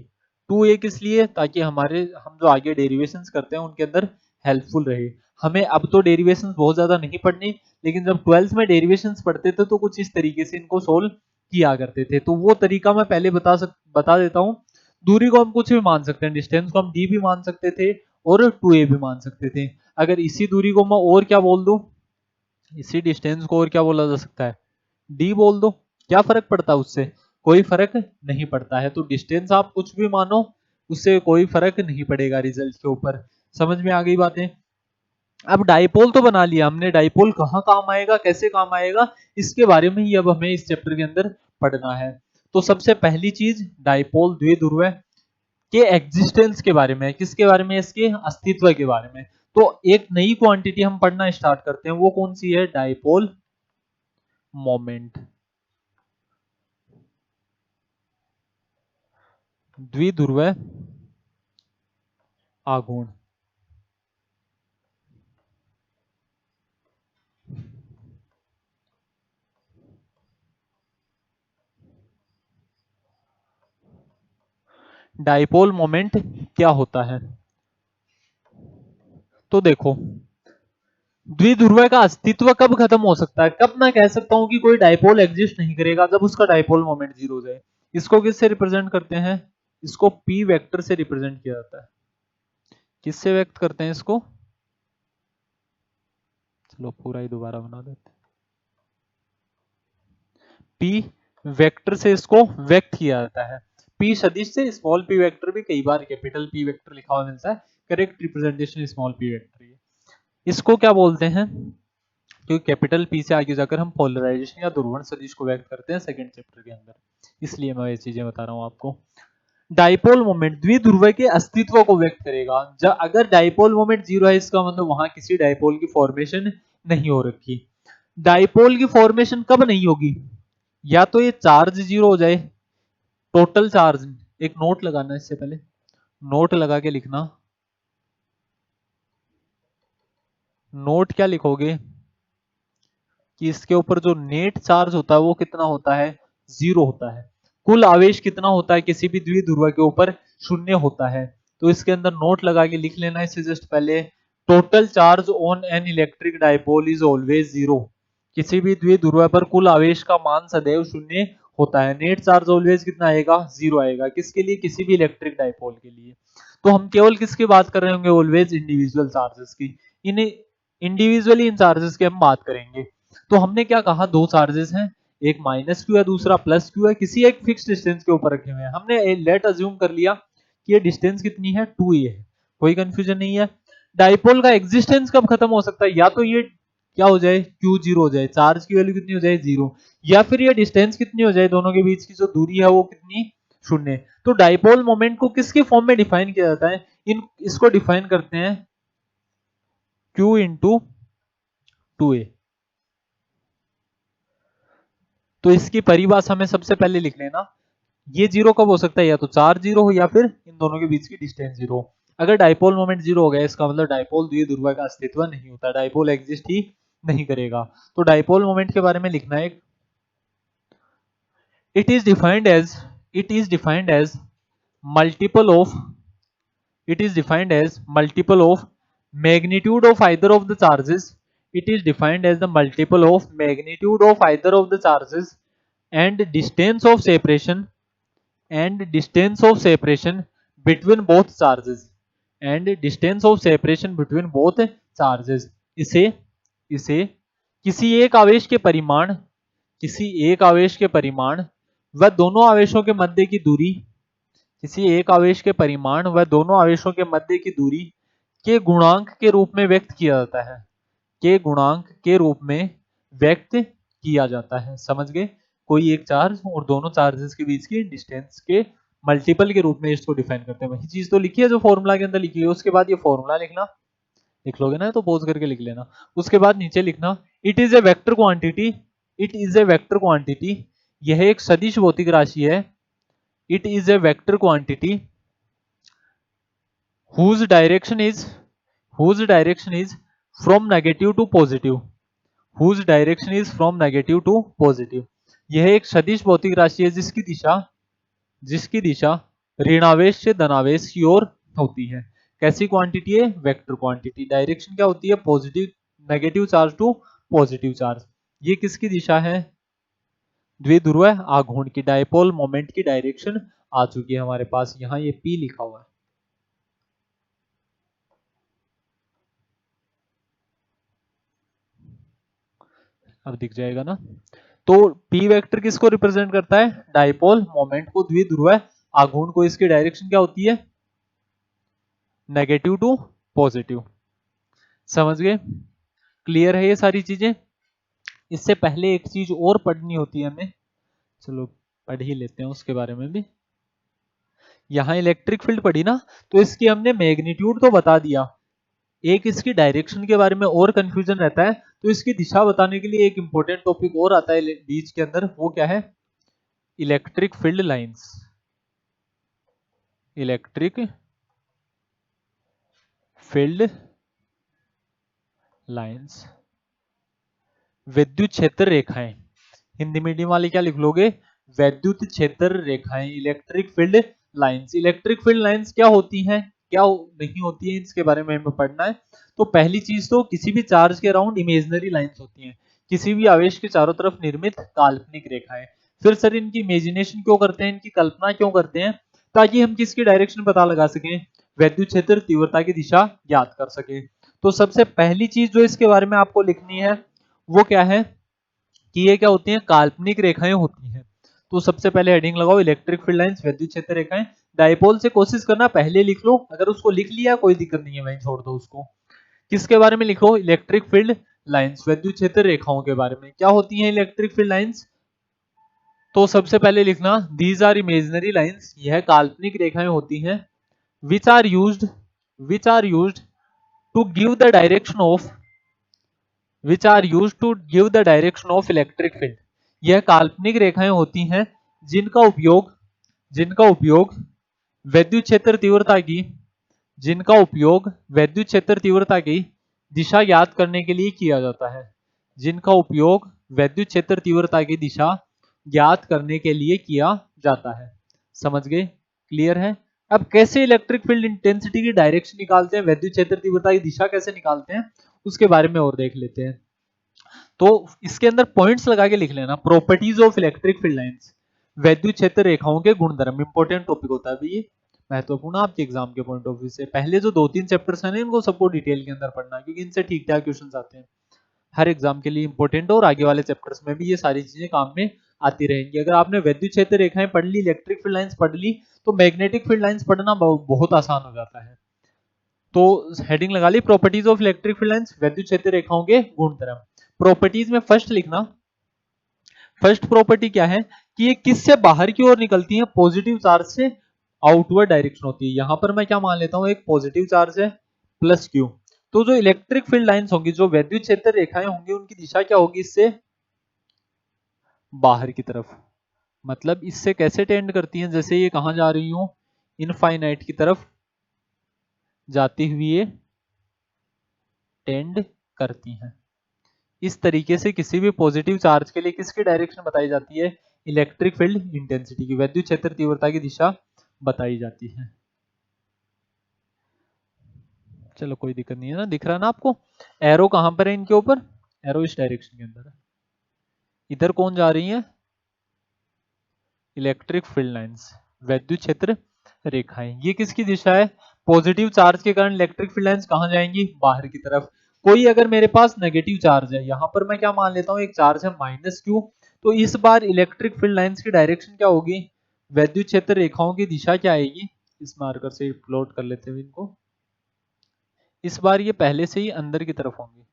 2a किस लिए? ताकि हमारे, हम जो आगे डेरिवेशंस करते हैं उनके अंदर हेल्पफुल रहे। हमें अब तो डेरिवेशंस बहुत ज्यादा नहीं पढ़नी, लेकिन जब 12th में डेरिवेशंस पढ़ते थे तो कुछ इस तरीके से इनको सोल्व किया करते थे। तो वो तरीका मैं पहले बता देता हूँ। दूरी को हम कुछ भी मान सकते हैं, डिस्टेंस को हम d भी मान सकते थे और 2a भी मान सकते थे। अगर इसी दूरी को मैं और क्या बोल दूं, इसी डिस्टेंस को और क्या बोला जा सकता है? डी बोल दो। क्या फर्क पड़ता है उससे? कोई फर्क नहीं पड़ता है। तो डिस्टेंस आप कुछ भी मानो, उससे कोई फर्क नहीं पड़ेगा रिजल्ट के ऊपर। समझ में आ गई बातें? अब डाइपोल तो बना लिया हमने, डाइपोल कहाँ काम आएगा, कैसे काम आएगा, इसके बारे में ही अब हमें इस चैप्टर के अंदर पढ़ना है। तो सबसे पहली चीज डाइपोल द्विध्रुव के एग्जिस्टेंस के बारे में, किसके बारे में? इसके अस्तित्व के बारे में। तो एक नई क्वांटिटी हम पढ़ना स्टार्ट करते हैं, वो कौन सी है? डाइपोल मोमेंट, द्विध्रुव आघूर्ण। डाइपोल मोमेंट क्या होता है? तो देखो, द्विध्रुव का अस्तित्व कब खत्म हो सकता है? कब मैं कह सकता हूं कि कोई डाइपोल एग्जिस्ट नहीं करेगा? जब उसका डाइपोल मोमेंट जीरो हो जाए। इसको किससे रिप्रेजेंट करते हैं? इसको पी वेक्टर से रिप्रेजेंट किया जाता है। किससे व्यक्त करते हैं इसको? चलो पूरा ही दोबारा बना देते हैं। पी वेक्टर से इसको व्यक्त किया जाता है। पी सदिश से स्मॉल पी वेक्टर भी कई बार कैपिटल पी वेक्टर लिखा हुआ मिलता है। Correct representation small P vector है। इसको क्या बोलते हैं? क्योंकि कैपिटल पी से आगे जाकर हम पोलराइजेशन या ध्रुवण सदिश को व्यक्त करते हैं सेकंड चैप्टर के अंदर, इसलिए मैं ये चीजें बता रहा हूं आपको। डाइपोल मोमेंट द्विध्रुव के अस्तित्व को व्यक्त करेगा। जब अगर डाइपोल मोमेंट जीरो है, इसका मतलब वहां किसी डाइपोल की फॉर्मेशन नहीं हो रखी। डाइपोल की फॉर्मेशन कब नहीं होगी, या तो ये चार्ज जीरो हो जाए, टोटल चार्ज, एक नोट लगाना इससे पहले, नोट लगा के लिखना, नोट क्या लिखोगे कि इसके ऊपर जो नेट चार्ज होता है वो कितना होता है, जीरो होता है। कुल आवेश कितना होता है किसी भी द्विध्रुव के ऊपर, शून्य होता है। तो इसके अंदर नोट लगा के लिख लेना इससे जस्ट पहले, total charge on an electric dipole is always zero. किसी भी द्विध्रुव पर कुल आवेश का मान सदैव शून्य होता है। नेट चार्ज ऑलवेज कितना आएगा, जीरो आएगा। किसके लिए, किसी भी इलेक्ट्रिक डाइपोल के लिए। तो हम केवल किसकी बात कर रहे होंगे, ऑलवेज इंडिविजुअल चार्जेस की। इन इंडिविजुअली इन चार्जेस की हम बात करेंगे। तो हमने क्या कहा, दो चार्जेस हैं, एक माइनस क्यू है दूसरा प्लस क्यू है, किसी एक फिक्स डिस्टेंस के ऊपर रखे हुए हैं। हमने लेट अज्यूम कर लिया कि ये डिस्टेंस कितनी है, 2a है, कोई कंफ्यूजन नहीं है। डाइपोल का एग्जिस्टेंस कब खत्म हो सकता है, या तो ये क्या हो जाए, क्यू जीरो हो जाए, चार्ज की वैल्यू कितनी हो जाए, जीरो, या फिर ये डिस्टेंस कितनी हो जाए, दोनों के बीच की जो दूरी है वो कितनी, शून्य। तो डाइपोल मोमेंट को किसके फॉर्म में डिफाइन किया जाता है, इसको डिफाइन करते हैं Q इंटू 2a। तो इसकी परिभाषा में सबसे पहले लिख लेना, ये जीरो कब हो सकता है, या तो चार्ज जीरो हो या फिर इन दोनों के बीच की डिस्टेंस जीरो हो। अगर डाइपोल मोमेंट जीरो हो गया इसका मतलब डाइपोल द्विध्रुव का अस्तित्व नहीं होता, डाइपोल एग्जिस्ट ही नहीं करेगा। तो डाइपोल मोमेंट के बारे में लिखना है, it is defined as, it is defined as multiple of, it is defined as multiple of magnitude of either of the charges, it is defined as the multiple of magnitude of either of the charges and distance of separation, and distance of separation between both charges, and distance of separation between both charges। इसे इसे किसी एक आवेश के परिमाण, किसी एक आवेश के परिमाण व दोनों आवेशों के मध्य की दूरी, किसी एक आवेश के परिमाण व दोनों आवेशों के मध्य की दूरी के गुणांक के रूप में व्यक्त किया जाता है, के गुणांक के रूप में व्यक्त किया जाता है। समझ गए, कोई एक चार्ज और दोनों चार्जेस के बीच की डिस्टेंस के मल्टीपल के रूप में इसको डिफाइन करते हैं। वही चीज तो लिखी है जो फॉर्मूला के अंदर लिखी है। उसके बाद ये फॉर्मूला लिखना, लिख लोगे ना तो पॉज करके लिख लेना। उसके बाद नीचे लिखना, it is a vector quantity, it is a vector quantity, यह एक सदिश भौतिक राशि है। It is a vector quantity whose direction is, whose direction is from negative to positive, whose direction is from negative to positive। यह एक सदिश भौतिक राशि है जिसकी दिशा, जिसकी दिशा ऋणावेश से धनावेश की ओर होती है। कैसी क्वांटिटी है, वेक्टर क्वांटिटी। डायरेक्शन क्या होती है, positive, negative charge to positive charge. ये किसकी दिशा है, द्विध्रुव आघूर्ण की, डायपोल मोमेंट की डायरेक्शन आ चुकी है हमारे पास। यहां ये P लिखा हुआ है। अब दिख जाएगा ना। तो P वेक्टर किसको रिप्रेजेंट करता है, डाइपोल मोमेंट को, द्विध्रुव आघूर्ण को। इसकी डायरेक्शन क्या होती है, नेगेटिव टू पॉजिटिव। समझ गए, क्लियर है ये सारी चीजें। इससे पहले एक चीज और पढ़नी होती है हमें, चलो पढ़ ही लेते हैं उसके बारे में भी। यहां इलेक्ट्रिक फील्ड पढ़ी ना, तो इसकी हमने मैग्नीट्यूड तो बता दिया, एक इसकी डायरेक्शन के बारे में और कंफ्यूजन रहता है। तो इसकी दिशा बताने के लिए एक इंपॉर्टेंट टॉपिक और आता है बीच के अंदर, वो क्या है, electric field lines. Electric field lines, विद्युत क्षेत्र रेखाएं। हिंदी मीडियम वाले क्या लिख लोगे, विद्युत क्षेत्र रेखाएं, electric field lines. Electric field lines क्या होती हैं, क्या नहीं होती है, इसके बारे में हमें पढ़ना है। तो पहली चीज तो किसी भी चार्ज के अराउंड इमेजिनरी लाइंस होती हैं, किसी भी आवेश के चारों तरफ निर्मित काल्पनिक रेखाएं। फिर सर इनकी इमेजिनेशन क्यों करते हैं, इनकी कल्पना क्यों करते हैं, ताकि हम किसकी डायरेक्शन पता लगा सकें, विद्युत क्षेत्र तीव्रता की दिशा ज्ञात कर सके। तो सबसे पहली चीज जो इसके बारे में आपको लिखनी है वो क्या है कि ये क्या होती हैं, काल्पनिक रेखाएं होती हैं। तो सबसे पहले हेडिंग लगाओ, इलेक्ट्रिक फील्ड लाइंस, विद्युत क्षेत्र रेखाएं। डाइपोल से कोशिश करना पहले लिख लो, अगर उसको लिख लिया कोई दिक्कत नहीं है, वहीं छोड़ दो उसको। किसके बारे में लिखो, इलेक्ट्रिक फील्ड लाइंस, विद्युत क्षेत्र रेखाओं के बारे में। क्या होती हैं इलेक्ट्रिक फील्ड लाइंस, तो सबसे पहले लिखना, दीज आर इमेजिनरी लाइंस, यह काल्पनिक रेखाएं होती हैं, which are used, which are used to give the direction of, which are use to give the direction of electric field. यह काल्पनिक रेखाएं होती हैं जिनका उपयोग वैद्युत क्षेत्र तीव्रता की जिनका उपयोग वैद्युत क्षेत्र तीव्रता की दिशा ज्ञात करने के लिए किया जाता है। जिनका उपयोग वैद्युत क्षेत्र तीव्रता की दिशा ज्ञात करने के लिए किया जाता है। समझ गए? क्लियर है? अब कैसे इलेक्ट्रिक फील्ड इंटेंसिटी की डायरेक्शन निकालते हैं, वैद्युत क्षेत्र तीव्रता की दिशा कैसे निकालते हैं, उसके बारे में और देख लेते हैं। तो इसके अंदर पॉइंट्स लगा के लिख लेना। Properties of electric field lines, वैद्युत क्षेत्र रेखाओं के गुणधर्म, इंपॉर्टेंट टॉपिक होता है भाई ये, महत्वपूर्ण आपके एग्जाम के पॉइंट ऑफ व्यू से। पहले जो 2-3 चैप्टर्स हैं इनको सबको डिटेल के अंदर पढ़ना, क्योंकि इनसे ठीक ठाक क्वेश्चंस आते हैं हर एग्जाम के लिए, इंपॉर्टेंट, और आगे वाले चैप्टर्स में भी ये सारी चीजें काम में आती रहेंगी। अगर आपने वैद्युत क्षेत्र रेखाएं पढ़ ली, इलेक्ट्रिक फील्ड लाइंस पढ़ ली, तो मैग्नेटिक फील्ड लाइंस पढ़ना बहुत आसान हो जाता है। तो हेडिंग लगा ली properties of electric field lines, वैद्युत क्षेत्र रेखाओं के गुणधर्म। प्रॉपर्टीज में फर्स्ट लिखना, फर्स्ट प्रॉपर्टी क्या है कि ये किससे बाहर की ओर निकलती है, पॉजिटिव चार्ज से आउटवर्ड डायरेक्शन होती है। यहां पर मैं क्या मान लेता हूं, एक पॉजिटिव चार्ज है प्लस क्यू। तो जो इलेक्ट्रिक फील्ड लाइंस होंगी, जो वैद्युत क्षेत्र रेखाएं होंगी, उनकी दिशा क्या होगी, इससे बाहर की तरफ। मतलब इससे कैसे टेंड करती हैं, जैसे ये कहां जा रही हो, इनफाइनाइट की तरफ जाती हुई ये टेंड करती हैं। इस तरीके से किसी भी पॉजिटिव चार्ज के लिए किसकी डायरेक्शन बताई जाती है, इलेक्ट्रिक फील्ड इंटेंसिटी की, वैद्युत क्षेत्र तीव्रता की दिशा बताई जाती है। चलो कोई दिक्कत नहीं है ना, दिख रहा ना आपको एरो कहां पर है, इनके ऊपर एरो इस डायरेक्शन के अंदर है। इधर कौन जा रही है, इलेक्ट्रिक फील्ड लाइंस, वैद्युत क्षेत्र रेखाएं। ये किसकी दिशा है, पॉजिटिव चार्ज के कारण इलेक्ट्रिक फील्ड लाइंस कहां जाएंगी, बाहर की तरफ। कोई अगर मेरे पास नेगेटिव चार्ज है, यहां पर मैं क्या मान लेता हूं, एक चार्ज है माइनस क्यू, तो इस बार इलेक्ट्रिक फील्ड लाइंस की डायरेक्शन क्या होगी, वैद्युत क्षेत्र रेखाओं की दिशा क्या आएगी, इस मार्कर से प्लॉट कर लेते हैं इनको। इस बार ये पहले से ही अंदर की तरफ होंगे।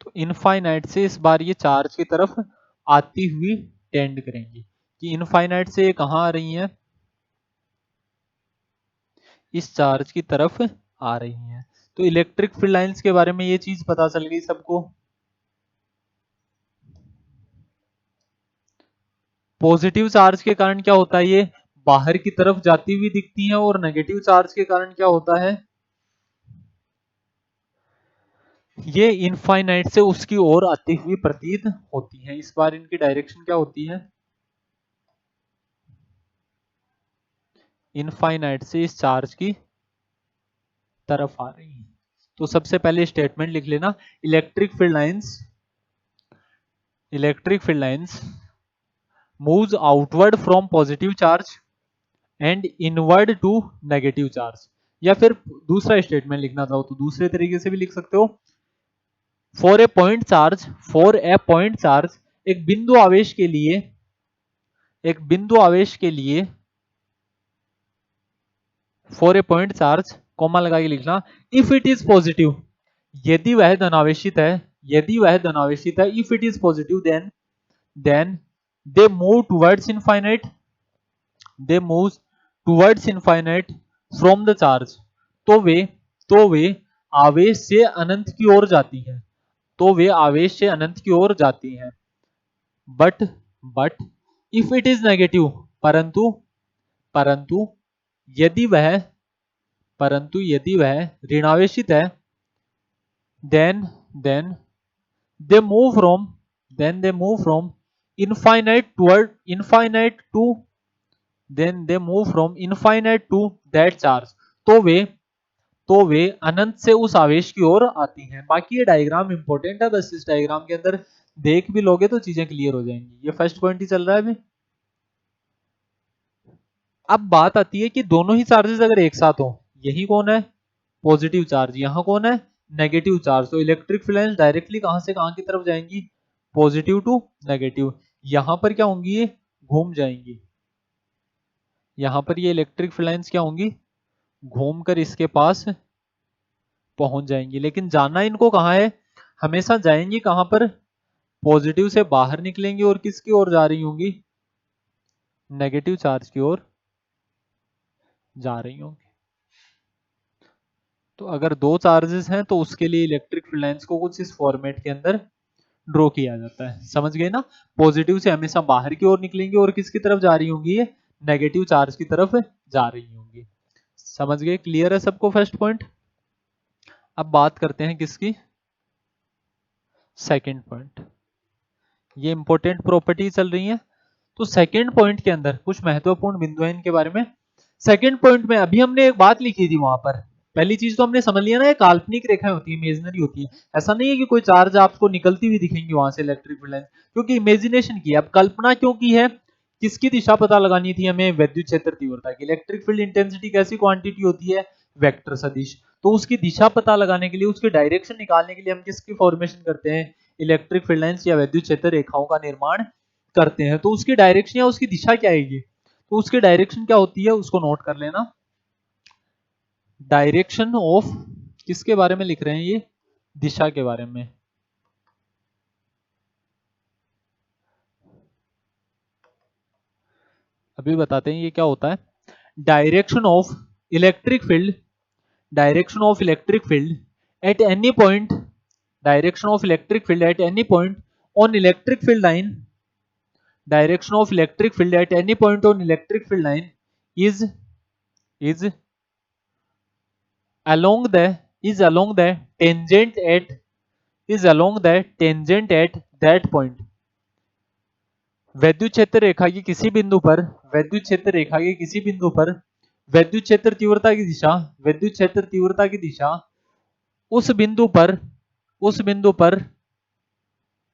तो इनफाइनाइट से इस बार ये चार्ज की तरफ आती हुई टेंड करेंगी, कि इनफाइनाइट से ये कहां आ रही हैं, इस चार्ज की तरफ आ रही हैं। तो इलेक्ट्रिक फील्ड लाइंस के बारे में ये चीज पता चल गई सबको। पॉजिटिव चार्ज के कारण क्या होता है, ये बाहर की तरफ जाती हुई दिखती है, और नेगेटिव चार्ज के कारण क्या होता है, ये इनफाइनाइट से उसकी ओर आती हुई प्रतीत होती है। इस बार इनकी डायरेक्शन क्या होती है, इनफाइनाइट से इस चार्ज की तरफ आ रही है। तो सबसे पहले स्टेटमेंट लिख लेना, electric field lines moves outward from positive charge and inward to negative charge. या फिर दूसरा स्टेटमेंट लिखना चाहो तो दूसरे तरीके से भी लिख सकते हो, for a point charge, for a point charge, एक बिंदु आवेश के लिए, एक बिंदु आवेश के लिए, for a point charge, comma लगा के लिखना, इफ इट इज पॉजिटिव, यदि वह धनावेशित है, यदि वह धनावेशित है, if it is positive then they move towards infinite, they move towards infinite from the charge. तो वे आवेश से अनंत की ओर जाती हैं, तो वे आवेश से अनंत की ओर जाती हैं। But but if it is negative, परंतु परंतु यदि वह परंतु यदि वह ऋणावेशित है, then then they move from then they move from infinite toward infinite to then they move from infinite to that charge। तो वे अनंत से उस आवेश की ओर आती हैं। बाकी ये डायग्राम इंपॉर्टेंट है, बस इस डायग्राम के अंदर देख भी लोगे तो चीजें क्लियर हो जाएंगी। ये फर्स्ट पॉइंट ही चल रहा है अभी। अब बात आती है कि दोनों ही चार्जेस अगर एक साथ हो, यही कौन है, पॉजिटिव चार्ज, यहां कौन है, नेगेटिव चार्ज, तो इलेक्ट्रिक फील्ड लाइंस डायरेक्टली कहां से कहां की तरफ जाएंगी, पॉजिटिव टू नेगेटिव। यहां पर क्या होंगी, ये घूम जाएंगी, यहां पर ये इलेक्ट्रिक फील्ड लाइंस क्या होंगी, घूमकर इसके पास पहुंच जाएंगी। लेकिन जाना इनको कहां है, हमेशा जाएंगी कहां पर, पॉजिटिव से बाहर निकलेंगी और किसकी ओर जा रही होंगी, नेगेटिव चार्ज की ओर जा रही होंगी। तो अगर दो चार्जेस हैं तो उसके लिए इलेक्ट्रिक फील्ड लाइंस को कुछ इस फॉर्मेट के अंदर ड्रॉ किया जाता है। समझ गए ना, पॉजिटिव से हमेशा बाहर की ओर निकलेंगी और किसकी तरफ जा रही होंगी, ये नेगेटिव चार्ज की तरफ जा रही होंगी। समझ गए, क्लियर है सबको फर्स्ट पॉइंट। अब बात करते हैं किसकी, सेकंड पॉइंट। ये इंपॉर्टेंट प्रॉपर्टी चल रही है। तो सेकंड पॉइंट के अंदर कुछ महत्वपूर्ण बिंदु हैं इनके बारे में। सेकंड पॉइंट में अभी हमने एक बात लिखी थी वहां पर, पहली चीज तो हमने समझ लिया ना, ये काल्पनिक रेखाएं होती है, इमेजिनरी होती है। ऐसा नहीं है कि कोई चार्ज आपको निकलती हुई दिखेंगी वहां से इलेक्ट्रिक फील्ड लाइन, क्योंकि इमेजिनेशन की। अब कल्पना क्यों की है, किसकी दिशा पता लगानी थी हमें, विद्युत क्षेत्र तीव्रता की। इलेक्ट्रिक फील्ड इंटेंसिटी कैसी क्वांटिटी होती है, वेक्टर सदिश। तो उसकी दिशा पता लगाने के लिए, उसकी डायरेक्शन निकालने के लिए हम किसकी फॉर्मेशन करते हैं, इलेक्ट्रिक फील्ड लाइंस या विद्युत क्षेत्र रेखाओं का निर्माण करते हैं। तो उसकी डायरेक्शन या उसकी दिशा क्या आएगी, तो उसकी डायरेक्शन क्या होती है उसको नोट कर लेना। डायरेक्शन ऑफ, किसके बारे में लिख रहे हैं, ये दिशा के बारे में। अभी बताते हैं ये क्या होता है। Direction of electric field, direction of electric field at any point, direction of electric field at any point on electric field line, direction of electric field at any point on electric field line is along the tangent at, is along the tangent at that point। वैद्युत क्षेत्र रेखा की किसी बिंदु पर, वैद्युत क्षेत्र रेखा के किसी बिंदु पर वैद्युत क्षेत्र तीव्रता की दिशा, वैद्युत क्षेत्र तीव्रता की दिशा उस बिंदु पर, उस बिंदु पर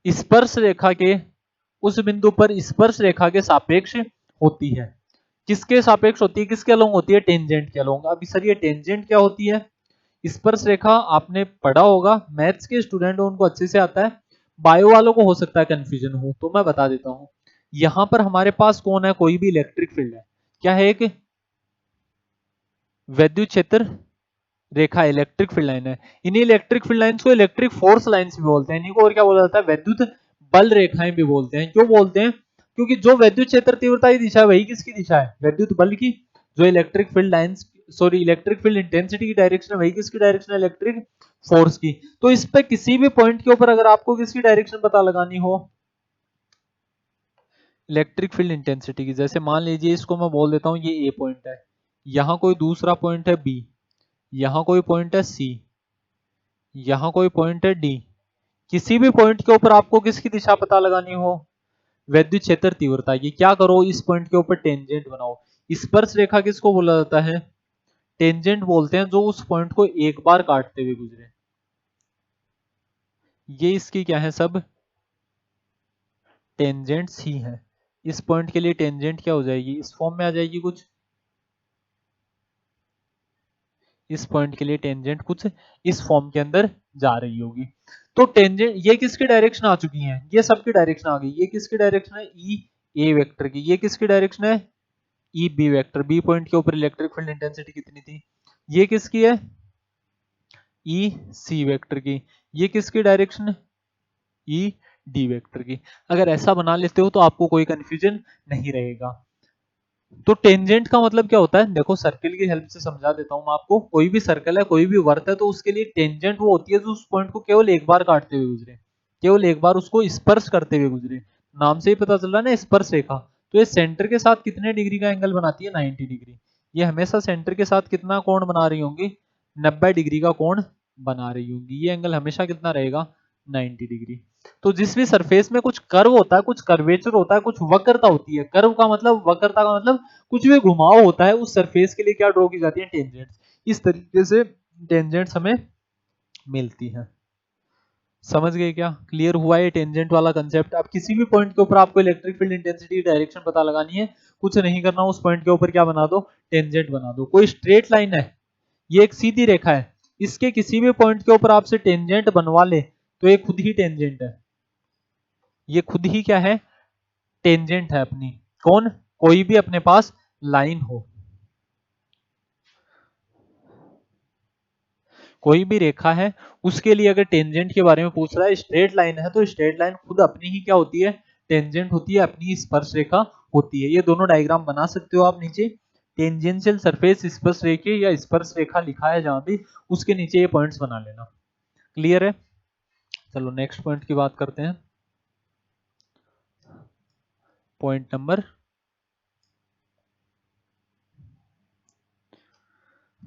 स्पर्श रेखा के, उस बिंदु पर स्पर्श रेखा के सापेक्ष होती है। किसके सापेक्ष होती है, किसके अलोंग होती है, टेंजेंट के अलोंग। अब सर ये टेंजेंट क्या होती है, स्पर्श रेखा आपने पढ़ा होगा, मैथ्स के स्टूडेंट उनको अच्छे से आता है, बायो वालों को हो सकता है कंफ्यूजन हो, तो मैं बता देता हूं। यहां पर हमारे पास कौन है, कोई भी इलेक्ट्रिक फील्ड है, क्या है, एक वैद्युत क्षेत्र रेखा, इलेक्ट्रिक फील्ड लाइन है। इन्हीं इलेक्ट्रिक फील्ड लाइंस को इलेक्ट्रिक फोर्स लाइंस भी बोलते हैं, इन्हीं को और क्या बोला जाता है, वैद्युत बल रेखाएं भी बोलते हैं। क्यों बोलते हैं, क्योंकि जो वैद्युत क्षेत्र तीव्रता की दिशा है वही किसकी दिशा है, वैद्युत बल की। जो electric field lines, sorry electric field intensity की डायरेक्शन है वही किसकी डायरेक्शन है, इलेक्ट्रिक फोर्स की। तो इस पे किसी भी पॉइंट के ऊपर अगर आपको किसकी डायरेक्शन पता लगानी हो, इलेक्ट्रिक फील्ड इंटेंसिटी की, जैसे मान लीजिए इसको मैं बोल देता हूं ये ए पॉइंट है, यहां कोई दूसरा पॉइंट है बी, यहां कोई पॉइंट है सी, यहां कोई पॉइंट है डी। किसी भी पॉइंट के ऊपर आपको किसकी दिशा पता लगानी हो, वैद्युत क्षेत्र तीव्रता की, क्या करो, इस पॉइंट के ऊपर टेंजेंट बनाओ। स्पर्श रेखा किसको बोला जाता है, टेंजेंट बोलते हैं, जो उस पॉइंट को एक बार काटते हुए गुजरे। ये इसकी क्या है, सब टेंजेंट्स ही है। इस पॉइंट के लिए टेंजेंट क्या हो जाएगी, इस फॉर्म में आ जाएगी कुछ, इस पॉइंट के लिए टेंजेंट कुछ इस फॉर्म के अंदर जा रही होगी। तो टेंजेंट ये किसकी डायरेक्शन आ चुकी है, ये सबकी डायरेक्शन आ गई। ये किसकी डायरेक्शन है, ई ए वेक्टर की। ये किसकी डायरेक्शन है, E B vector. B point के ऊपर इलेक्ट्रिक फील्ड इंटेंसिटी कितनी थी, ये किसकी है, ई सी वेक्टर की। ये किसकी डायरेक्शन है, ई डी वेक्टर की। अगर ऐसा बना लेते हो तो आपको कोई कंफ्यूजन नहीं रहेगा। तो टेंजेंट का मतलब क्या होता है, देखो सर्कल की हेल्प से समझा देता हूं मैं आपको। कोई भी सर्कल है, कोई भी वर्त है, तो उसके लिए टेंजेंट वो होती है जो उस पॉइंट को केवल एक बार काटते हुए गुजरे, केवल एक बार उसको स्पर्श करते हुए गुजरे। नाम से ही पता चल रहा है ना, स्पर्श रेखा। तो ये सेंटर के साथ कितने डिग्री का एंगल बनाती है, 90 डिग्री। ये हमेशा सेंटर के साथ कितना कोण बना रही होंगी, 90 डिग्री का कोण बना रही होंगी। ये एंगल हमेशा कितना रहेगा, 90 डिग्री। तो जिस भी सरफेस में कुछ कर्व होता है, कुछ कर्वेचर होता है, कुछ वक्रता होती है, कर्व का मतलब, वक्रता का मतलब कुछ भी घुमाव होता है, उस सरफेस के लिए क्या ड्रॉ की जाती है, टेंजेंट्स। इस तरीके से टेंजेंट्स हमें मिलती है। समझ गए क्या, क्लियर हुआ ये टेंजेंट वाला कंसेप्ट। अब किसी भी पॉइंट के ऊपर आपको इलेक्ट्रिक फील्ड इंटेंसिटी की डायरेक्शन पता लगानी है, कुछ नहीं करना, उस पॉइंट के ऊपर क्या बना दो, टेंजेंट बना दो। कोई स्ट्रेट लाइन है, ये एक सीधी रेखा है, इसके किसी भी पॉइंट के ऊपर आपसे टेंजेंट बनवा ले तो ये खुद ही टेंजेंट है। ये खुद ही क्या है, टेंजेंट है अपनी। कौन, कोई भी अपने पास लाइन हो। कोई भी रेखा है उसके लिए अगर टेंजेंट के बारे में पूछ रहा है, स्ट्रेट लाइन है तो स्ट्रेट लाइन खुद अपनी ही क्या होती है, टेंजेंट होती है, अपनी स्पर्श रेखा होती है। ये दोनों डायग्राम बना सकते हो आप नीचे, टेंजेंशियल सरफेस स्पर्श रेखा या स्पर्श रेखा लिखा है जहां भी, उसके नीचे ये पॉइंट्स बना लेना। क्लियर है? चलो नेक्स्ट पॉइंट की बात करते हैं। Point number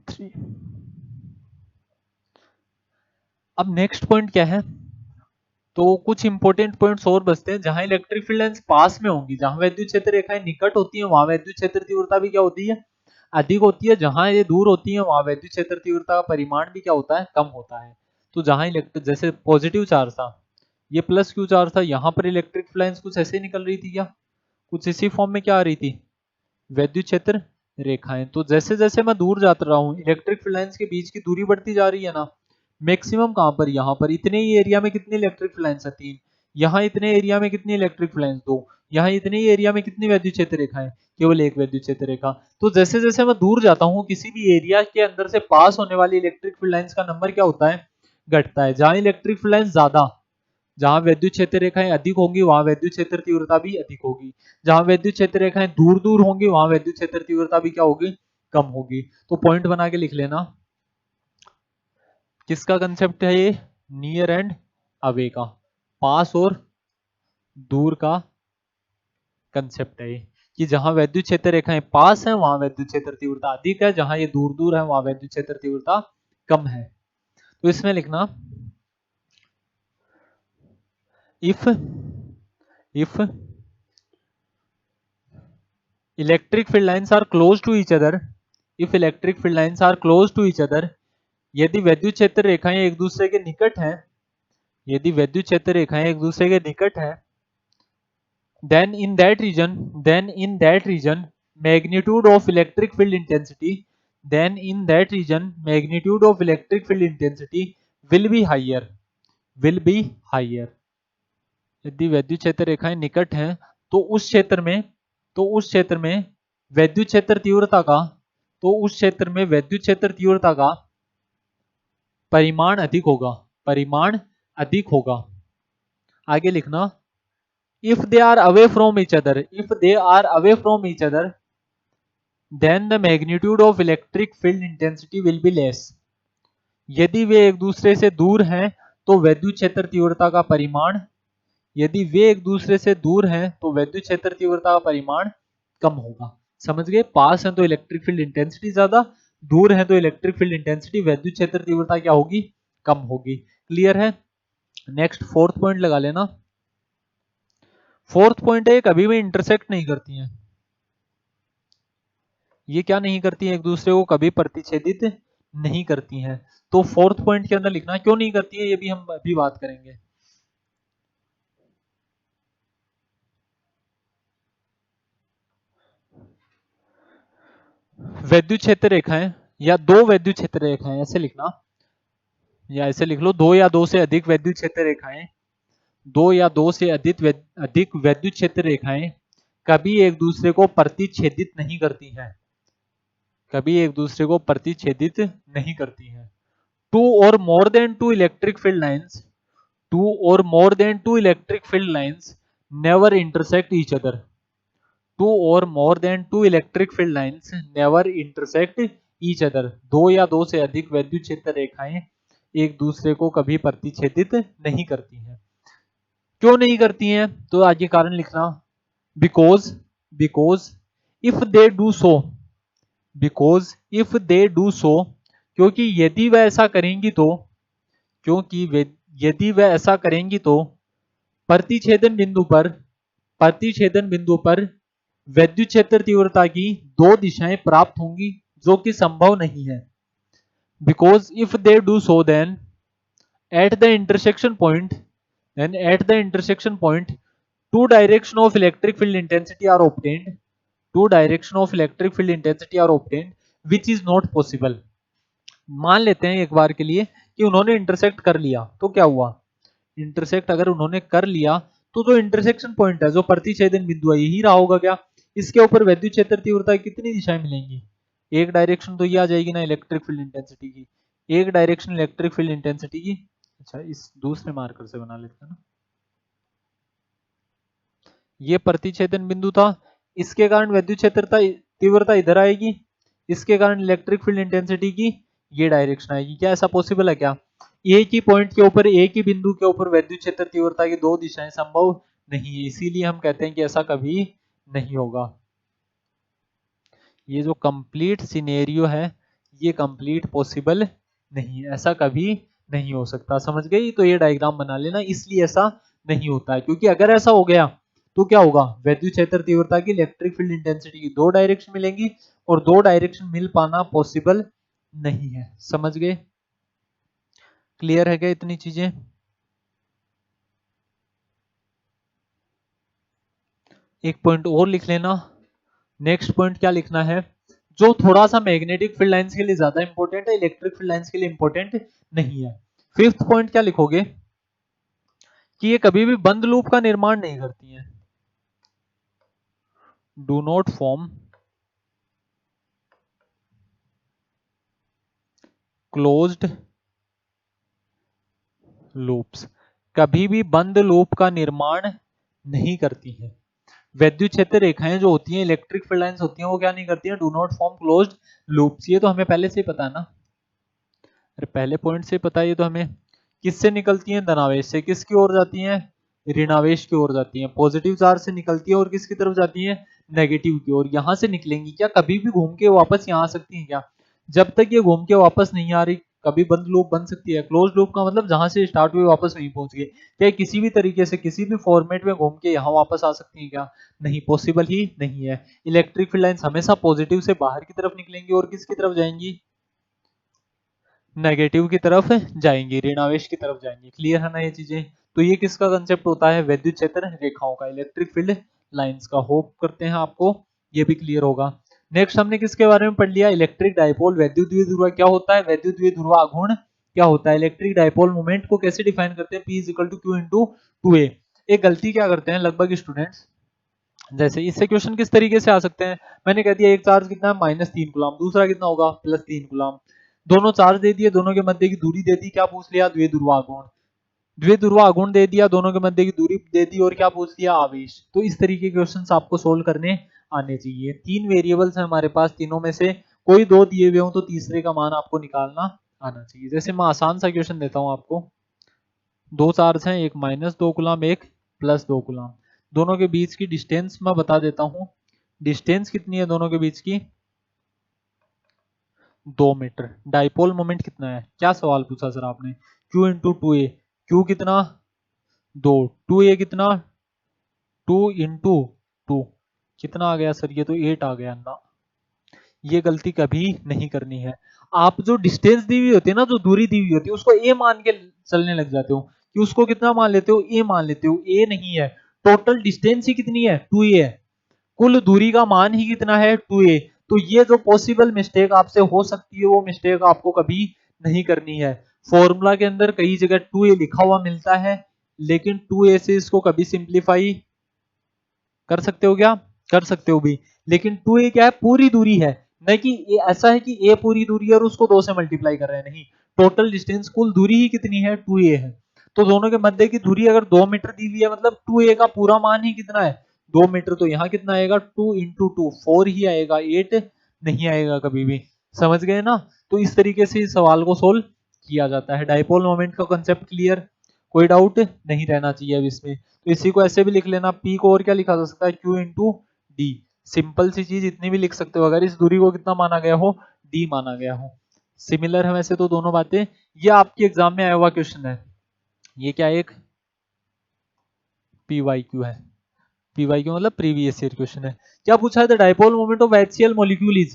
3। अब नेक्स्ट पॉइंट क्या है, तो कुछ इंपॉर्टेंट पॉइंट्स और बचते हैं। जहां इलेक्ट्रिक फील्ड लाइंस पास में होंगी, जहां वैद्युत क्षेत्र रेखाएं निकट होती हैं, वहां वैद्युत क्षेत्र तीव्रता भी क्या होती है, अधिक होती है। जहां ये दूर होती है वहां वैद्युत क्षेत्र तीव्रता का परिमाण भी क्या होता है, कम होता है। तो जहां इलेक्ट्रिक, जैसे पॉजिटिव चार्ज था, ये प्लस क्यू चार्ज था, यहाँ पर इलेक्ट्रिक फील्ड लाइंस कुछ ऐसे निकल रही थी क्या, कुछ इसी फॉर्म में क्या आ रही थी, वैद्युत क्षेत्र रेखाएं। तो जैसे जैसे मैं दूर जाता रहा हूँ, इलेक्ट्रिक फील्ड लाइंस के बीच की दूरी बढ़ती जा रही है ना। मैक्सिमम कहां पर, यहाँ पर इतने ही एरिया में कितनी इलेक्ट्रिक फील्ड लाइंस है, 3। यहाँ इतने एरिया में कितनी इलेक्ट्रिक फील्ड लाइंस, 2। यहाँ इतने ही एरिया में कितनी वैद्युत क्षेत्र रेखाएं, केवल एक वैद्युत क्षेत्र रेखा। तो जैसे जैसे मैं दूर जाता हूँ, किसी भी एरिया के अंदर से पास होने वाली इलेक्ट्रिक फील्ड लाइंस का नंबर क्या होता है, घटता है। जहां इलेक्ट्रिक फील्ड लाइंस ज्यादा, जहां वैद्युत क्षेत्र रेखाएं अधिक होंगी, वहां वैद्युत क्षेत्र तीव्रता भी अधिक होगी। जहां वैद्युत क्षेत्र रेखाएं दूर दूर होंगी, वहां वैद्युत क्षेत्र तीव्रता भी क्या होगी, कम होगी। तो पॉइंट बना के लिख लेना। किसका कंसेप्ट है ये, नियर एंड अवे का, पास और दूर का कंसेप्ट है ये, कि जहां वैद्युत क्षेत्र रेखाएं पास है वहां वैद्युत क्षेत्र तीव्रता अधिक है, जहां ये दूर दूर है वहां वैद्युत क्षेत्र तीव्रता कम है। तो इसमें लिखना, if electric field lines are close to each other, if electric field lines are close to each other, यदि वैद्युत क्षेत्र रेखाएं एक दूसरे के निकट हैं, यदि वैद्युत क्षेत्र रेखाएं एक दूसरे के निकट हैं, then in that region magnitude of electric field intensity, then in that region magnitude of electric field intensity will be higher, will be higher। यदि वैद्युत क्षेत्र रेखाएं निकट हैं तो उस क्षेत्र में, तो उस क्षेत्र में वैद्युत क्षेत्र तीव्रता का, तो उस क्षेत्र में वैद्युत क्षेत्र तीव्रता का परिमाण अधिक होगा, परिमाण अधिक होगा। आगे लिखना, if they are away from each other, if they are away from each other then the magnitude of electric field intensity will be less. यदि वे एक दूसरे से दूर हैं तो वैद्युत क्षेत्र तीव्रता का परिमाण, यदि वे एक दूसरे से दूर हैं तो वैद्युत क्षेत्र तीव्रता का परिमाण कम होगा। समझ गए, पास है तो इलेक्ट्रिक फील्ड इंटेंसिटी ज्यादा, दूर है तो इलेक्ट्रिक फील्ड इंटेंसिटी वैद्युत क्षेत्र तीव्रता क्या होगी, कम होगी। क्लियर है? नेक्स्ट फोर्थ पॉइंट लगा लेना। फोर्थ पॉइंट है, कभी भी इंटरसेक्ट नहीं करती हैं, ये क्या नहीं करती हैं, एक दूसरे को कभी प्रतिच्छेदित नहीं करती हैं। तो फोर्थ पॉइंट के अंदर लिखना क्यों नहीं करती है, ये भी हम अभी बात करेंगे। वैद्युत क्षेत्र रेखाएं या दो वैद्युत क्षेत्र रेखाएं, ऐसे लिखना, या ऐसे लिख लो, दो या दो से अधिक वैद्युत क्षेत्र रेखाएं, दो या दो से अधिक वैद्युत क्षेत्र रेखाएं कभी एक दूसरे को प्रतिच्छेदित नहीं करती हैं, कभी एक दूसरे को प्रतिच्छेदित नहीं करती हैं। टू और more than two electric field lines, two और more than two electric field lines never intersect each other, two और more than two electric field lines never intersect each other. दो या दो से अधिक वैद्युत क्षेत्र रेखाएं एक दूसरे को कभी प्रतिच्छेदित नहीं करती हैं। क्यों नहीं करती हैं, तो आगे कारण लिखना, because, because if they do so, because if they do सो, क्योंकि यदि वह ऐसा करेंगी तो, क्योंकि यदि वह ऐसा करेंगी तो प्रतिच्छेदन बिंदु पर, प्रतिच्छेदन बिंदु पर वैद्युत क्षेत्र तीव्रता की दो दिशाएं प्राप्त होंगी, जो कि संभव नहीं है। Because if they do so then at the intersection point, then at the intersection point two direction of electric field intensity are obtained, two direction of electric field intensity are obtained which is not possible। मान लेते हैं एक बार के लिए कि उन्होंने intersect कर लिया, तो क्या हुआ, इंटरसेक्ट अगर उन्होंने कर लिया तो जो इंटरसेक्शन पॉइंट है, जो प्रतिच्छेदन बिंदु है, यही रहा होगा क्या, इसके ऊपर वैद्युत क्षेत्र तीव्रता की कितनी दिशाएं मिलेंगी, एक डायरेक्शन तो ये आ जाएगी ना इलेक्ट्रिक फील्ड इंटेंसिटी की, एक डायरेक्शन इलेक्ट्रिक फील्ड इंटेंसिटी की, अच्छा इस दूसरे मार्कर से बना लेते हैं ना, ये प्रतिच्छेदन बिंदु था, इसके कारण विद्युत क्षेत्रता तीव्रता इधर आएगी, इसके कारण इलेक्ट्रिक फील्ड इंटेंसिटी की ये डायरेक्शन आएगी। क्या ऐसा पॉसिबल है क्या? एक ही पॉइंट के ऊपर, एक ही बिंदु के ऊपर विद्युत क्षेत्र तीव्रता की दो दिशाएं संभव नहीं है, इसीलिए हम कहते हैं कि ऐसा कभी नहीं होगा। ये जो कंप्लीट सिनेरियो है ये कंप्लीट पॉसिबल नहीं है, ऐसा कभी नहीं हो सकता। समझ गई? तो ये डायग्राम बना लेना, इसलिए ऐसा नहीं होता है, क्योंकि अगर ऐसा हो गया तो क्या होगा, विद्युत क्षेत्र तीव्रता की इलेक्ट्रिक फील्ड इंटेंसिटी की दो डायरेक्शन मिलेंगी और दो डायरेक्शन मिल पाना पॉसिबल नहीं है। समझ गए? क्लियर है क्या इतनी चीजें? एक पॉइंट और लिख लेना। नेक्स्ट पॉइंट क्या लिखना है, जो थोड़ा सा मैग्नेटिक फील्ड लाइंस के लिए ज्यादा इंपॉर्टेंट है, इलेक्ट्रिक फील्ड लाइंस के लिए इंपॉर्टेंट नहीं है। फिफ्थ पॉइंट क्या लिखोगे कि ये कभी भी बंद लूप का निर्माण नहीं करती हैं। Do not form closed loops, कभी भी बंद लूप का निर्माण नहीं करती हैं। विद्युत क्षेत्र रेखाएं जो होती हैं, इलेक्ट्रिक फील्ड लाइंस होती हैं, वो क्या नहीं करती हैं, do not form closed loops. ये तो हमें पहले से ही पता है ना, अरे पहले पॉइंट से पता है ये तो हमें। किससे निकलती हैं? धनावेश से। किसकी ओर जाती हैं? ऋणावेश की ओर जाती हैं। पॉजिटिव चार्ज से निकलती है और किसकी तरफ जाती है? नेगेटिव की ओर। यहां से निकलेंगी क्या? कभी भी घूम के वापस यहां आ सकती हैं क्या? जब तक ये घूम के वापस नहीं आ रही कभी बंद लूप बन सकती है। क्लोज लूप का मतलब जहां से स्टार्ट हुई वापस वहीं पहुंच गए। क्या किसी भी तरीके से किसी भी फॉर्मेट में घूम के यहाँ वापस आ सकती है क्या? नहीं, पॉसिबल ही नहीं है। इलेक्ट्रिक फील्ड लाइंस हमेशा पॉजिटिव से बाहर की तरफ निकलेंगी और किसकी तरफ जाएंगी? नेगेटिव की तरफ जाएंगी, ऋणावेश की तरफ जाएंगी। क्लियर है ना ये चीजें? तो ये किसका कंसेप्ट होता है? विद्युत क्षेत्र रेखाओं का, इलेक्ट्रिक फील्ड लाइंस का। होप करते हैं आपको ये भी क्लियर होगा। नेक्स्ट हमने किसके बारे में पढ़ लिया? Electric dipole. वैद्युत द्विध्रुव क्या होता है? वैद्युत द्विध्रुव आघूर्ण क्या होता है? इलेक्ट्रिक डायपोल मोमेंट को कैसे डिफाइन करते हैं? P is equal to Q into 2A। एक गलती क्या करते हैं लगभग स्टूडेंट्स, जैसे इससे क्वेश्चन किस तरीके से आ सकते हैं, मैंने कह दिया एक चार्ज कितना है -3 कूलम, दूसरा कितना होगा +3 कूलम, दोनों चार्ज दे दिए, दोनों के मध्य की दूरी दे दी, क्या पूछ लिया? द्विध्रुव आघूर्ण। द्विध्रुव आघूर्ण दे दिया, दोनों के मध्य की दूरी दे दी और क्या पूछ लिया? आवेश। तो इस तरीके के क्वेश्चंस आपको सोल्व करने आने चाहिए। तीन वेरिएबल्स हैं हमारे पास, तीनों में से कोई दो दिए हुए हो तो तीसरे का मान आपको निकालना आना चाहिए। जैसे मैं आसान सा क्वेश्चन देता हूं आपको, दो चार्ज हैं, एक -2 कूलम एक +2 कूलम, दोनों के बीच की डिस्टेंस मैं बता देता हूं। डिस्टेंस कितनी है दोनों के बीच की? 2 मीटर। डाइपोल मोमेंट कितना है? क्या सवाल पूछा सर आपने? Q into 2A। Q कितना? 2। 2A कितना? 2 इंटू 2 कितना आ गया सर? ये तो 8 आ गया ना। ये गलती कभी नहीं करनी है। आप जो डिस्टेंस दी हुई होती है ना, जो दूरी दी हुई होती है, उसको ए मान के चलने लग जाते हो कि उसको कितना मान लेते हो? ए मान लेते हो। ए नहीं है, टोटल डिस्टेंस ही कितनी है? 2A है। कुल दूरी का मान ही कितना है? 2A। तो ये जो पॉसिबल मिस्टेक आपसे हो सकती है, वो मिस्टेक आपको कभी नहीं करनी है। फॉर्मूला के अंदर कई जगह 2A लिखा हुआ मिलता है, लेकिन 2A से इसको कभी सिंप्लीफाई कर सकते हो क्या? कर सकते हो भी, लेकिन 2A क्या है? पूरी दूरी है। नहीं कि ये ऐसा है कि A पूरी दूरी है और उसको 2 से मल्टीप्लाई कर रहे हैं, नहीं। टोटल डिस्टेंस, कुल दूरी ही कितनी है? 2A है। तो दोनों के मध्य की दूरी अगर 2 मीटर दी हुई है, मतलब 2A का पूरा मान ही कितना है? 2 मीटर। तो यहाँ कितना आएगा? 2 इंटू 2 4 ही आएगा, 8 नहीं आएगा कभी भी। समझ गए ना? तो इस तरीके से इस सवाल को सोल्व किया जाता है। डाइपोल मोमेंट का कंसेप्ट क्लियर? कोई डाउट नहीं रहना चाहिए अब इसमें। तो इसी को ऐसे भी लिख लेना, P को और क्या लिखा जा सकता है? Q into D. सिंपल सी चीज, इतनी भी लिख सकते हो अगर इस दूरी को कितना माना गया हो? D माना गया हो। सिमिलर है वैसे तो दोनों बातें। ये आपके एग्जाम में आया हुआ क्वेश्चन है। ये क्या एक PYQ है। PYQ मतलब प्रीवियस ईयर क्वेश्चन है। क्या पूछा है? The dipole moment of HCl molecule is,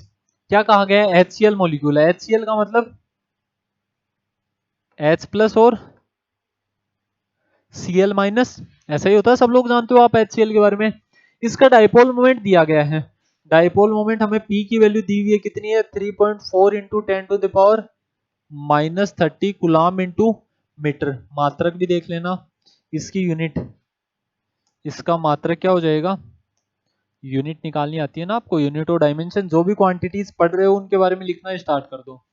क्या कहा गया है? HCl मॉलिक्यूल है। HCl का मतलब H प्लस और Cl माइनस, ऐसा ही होता है, सब लोग जानते हो आप HCl के बारे में। इसका डाइपोल मोमेंट दिया गया है। डाइपोल मोमेंट हमें P की वैल्यू दी हुई है, कितनी है? 3.4 इंटू 10⁻³ कूलम इंटू मीटर। मात्रक भी देख लेना, इसकी यूनिट, इसका मात्रक क्या हो जाएगा? यूनिट निकालनी आती है ना आपको? यूनिट और डायमेंशन, जो भी क्वांटिटीज पढ़ रहे हो उनके बारे में लिखना स्टार्ट कर दो।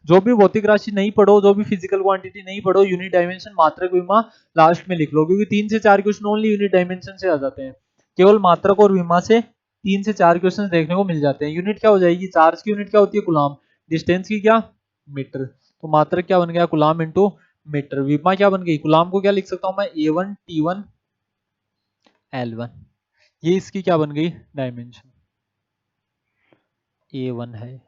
जो भी भौतिक राशि नहीं पढ़ो, जो भी फिजिकल क्वांटिटी नहीं पढ़ो, यूनिट डायमेंशन मात्रक विमा लास्ट में लिख लो, क्योंकि 3 से 4 क्वेश्चन ओनली यूनिट डायमेंशन से आ जाते हैं। केवल मात्रक और विमा से 3 से 4 क्वेश्चन देखने को मिल जाते हैं। यूनिट क्या हो जाएगी, चार्ज की यूनिट क्या होती है, कूलाम, डिस्टेंस की क्या, मीटर। तो मात्रक क्या बन गया, कूलाम इंटू मीटर। विमा क्या बन गई, कूलाम को क्या लिख सकता हूं मैं, A1 T1 L1। ये इसकी क्या बन गई, डायमेंशन A1 है।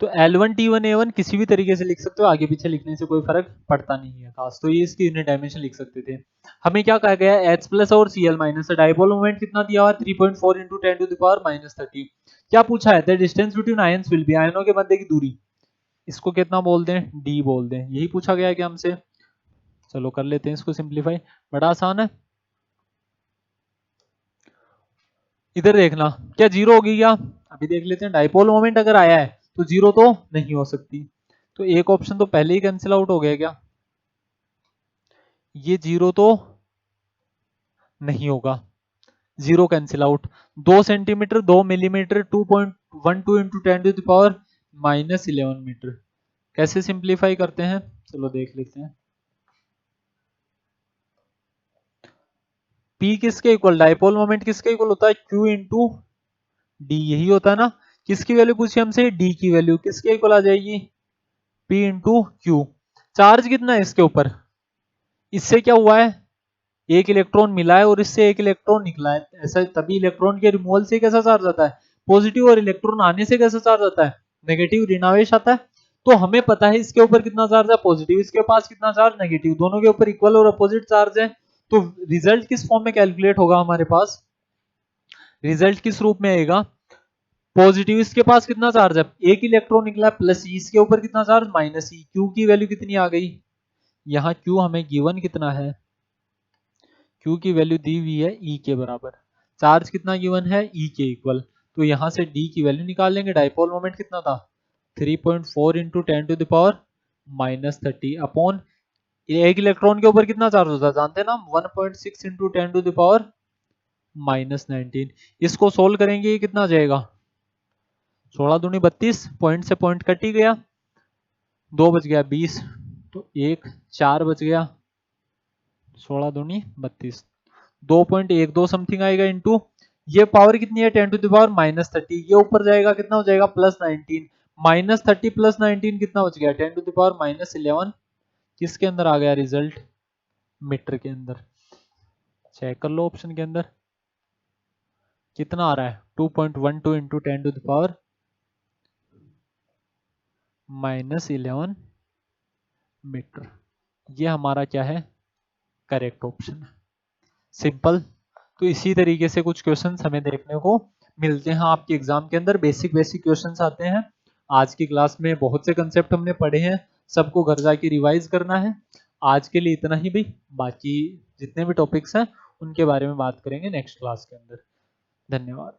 तो L1 T1 A1 किसी भी तरीके से लिख सकते हो, आगे पीछे लिखने से कोई फर्क पड़ता नहीं है खास। तो ये इसकी यूनिट डायमेंशन लिख सकते थे। हमें क्या कहा गया है, H प्लस और Cl माइनस, डाइपोल मोमेंट कितना दिया हुआ है, 3.4 × 10⁻⁻30। क्या पूछा है, the distance between ions will be, आयनों के मध्य की दूरी, इसको कितना बोल दें, d बोल दें। यही पूछा गया है क्या हमसे। चलो कर लेते हैं इसको सिंप्लीफाई, बड़ा आसान है। इधर देखना, क्या जीरो होगी क्या, अभी देख लेते हैं। डाइपोल मोमेंट अगर आया है तो जीरो तो नहीं हो सकती, तो एक ऑप्शन तो पहले ही कैंसिल आउट हो गया क्या, ये जीरो तो नहीं होगा, zero cancel out. 2 centimetre 2 millimetre 2.12 × 10⁻⁻11 metre. कैसे सिंप्लीफाई करते हैं, चलो देख लेते हैं। P किसके इक्वल, डाइपोल मोमेंट किसके इक्वल होता है, Q इंटू डी, यही होता है ना। किसकी वैल्यू पूछी हमसे, डी की वैल्यू किसके इक्वल आ जाएगी, P इंटू क्यू। चार्ज कितना है इसके ऊपर, इससे क्या हुआ है, एक इलेक्ट्रॉन मिला है और इससे एक इलेक्ट्रॉन निकला है, ऐसा तभी इलेक्ट्रॉन के रिमूवल से कैसा चार्ज आता है, पॉजिटिव, और इलेक्ट्रॉन आने से कैसा चार्ज आता है, नेगेटिव, ऋणावेश आता है। तो हमें पता है इसके ऊपर कितना चार्ज है, पॉजिटिव, इसके पास कितना चार्ज, नेगेटिव, दोनों के ऊपर इक्वल और अपोजिट चार्ज है। तो रिजल्ट किस फॉर्म में कैलकुलेट होगा हमारे पास, रिजल्ट किस रूप में आएगा, पॉजिटिव इसके पास कितना चार्ज है, एक इलेक्ट्रॉन निकला, प्लस ई, इसके ऊपर कितना चार्ज, माइनस ई। क्यू की वैल्यू कितनी आ गई, यहाँ क्यू हमें गिवन कितना है, क्यू की वैल्यू दी हुई है ई के बराबर, चार्ज कितना गिवन है, ई के इक्वल। तो यहां से डी की वैल्यू निकाल लेंगे, डाइपोल मोमेंट कितना था, 3.4 × 10⁻⁻30 अपॉन, एक इलेक्ट्रॉन के ऊपर कितना चार्ज होता है जानते हैं ना, 1.6 × 10⁻⁻19। इसको सोल्व करेंगे, ये कितना आ जाएगा, 16 दूनी 32, पॉइंट से पॉइंट कट ही गया, 2 बच गया 20, तो 1 4 बच गया, 16 दूनी 32, 2.12 समथिंग आएगा इंटू, ये पावर कितनी है, 10⁻⁻30, ये ऊपर जाएगा कितना हो जाएगा, +19, -30 +19 कितना बच गया, 10⁻⁻11। किसके अंदर आ गया रिजल्ट, मीटर के अंदर। चेक कर लो ऑप्शन के अंदर कितना आ रहा है, 2.12 × 10⁻⁻11 मीटर। ये हमारा क्या है, करेक्ट ऑप्शन है, सिंपल। तो इसी तरीके से कुछ क्वेश्चंस हमें देखने को मिलते हैं आपके एग्जाम के अंदर, बेसिक बेसिक क्वेश्चंस आते हैं। आज की क्लास में बहुत से कंसेप्ट हमने पढ़े हैं, सबको घर जाके रिवाइज करना है। आज के लिए इतना ही भाई, बाकी जितने भी टॉपिक्स हैं उनके बारे में बात करेंगे नेक्स्ट क्लास के अंदर। धन्यवाद।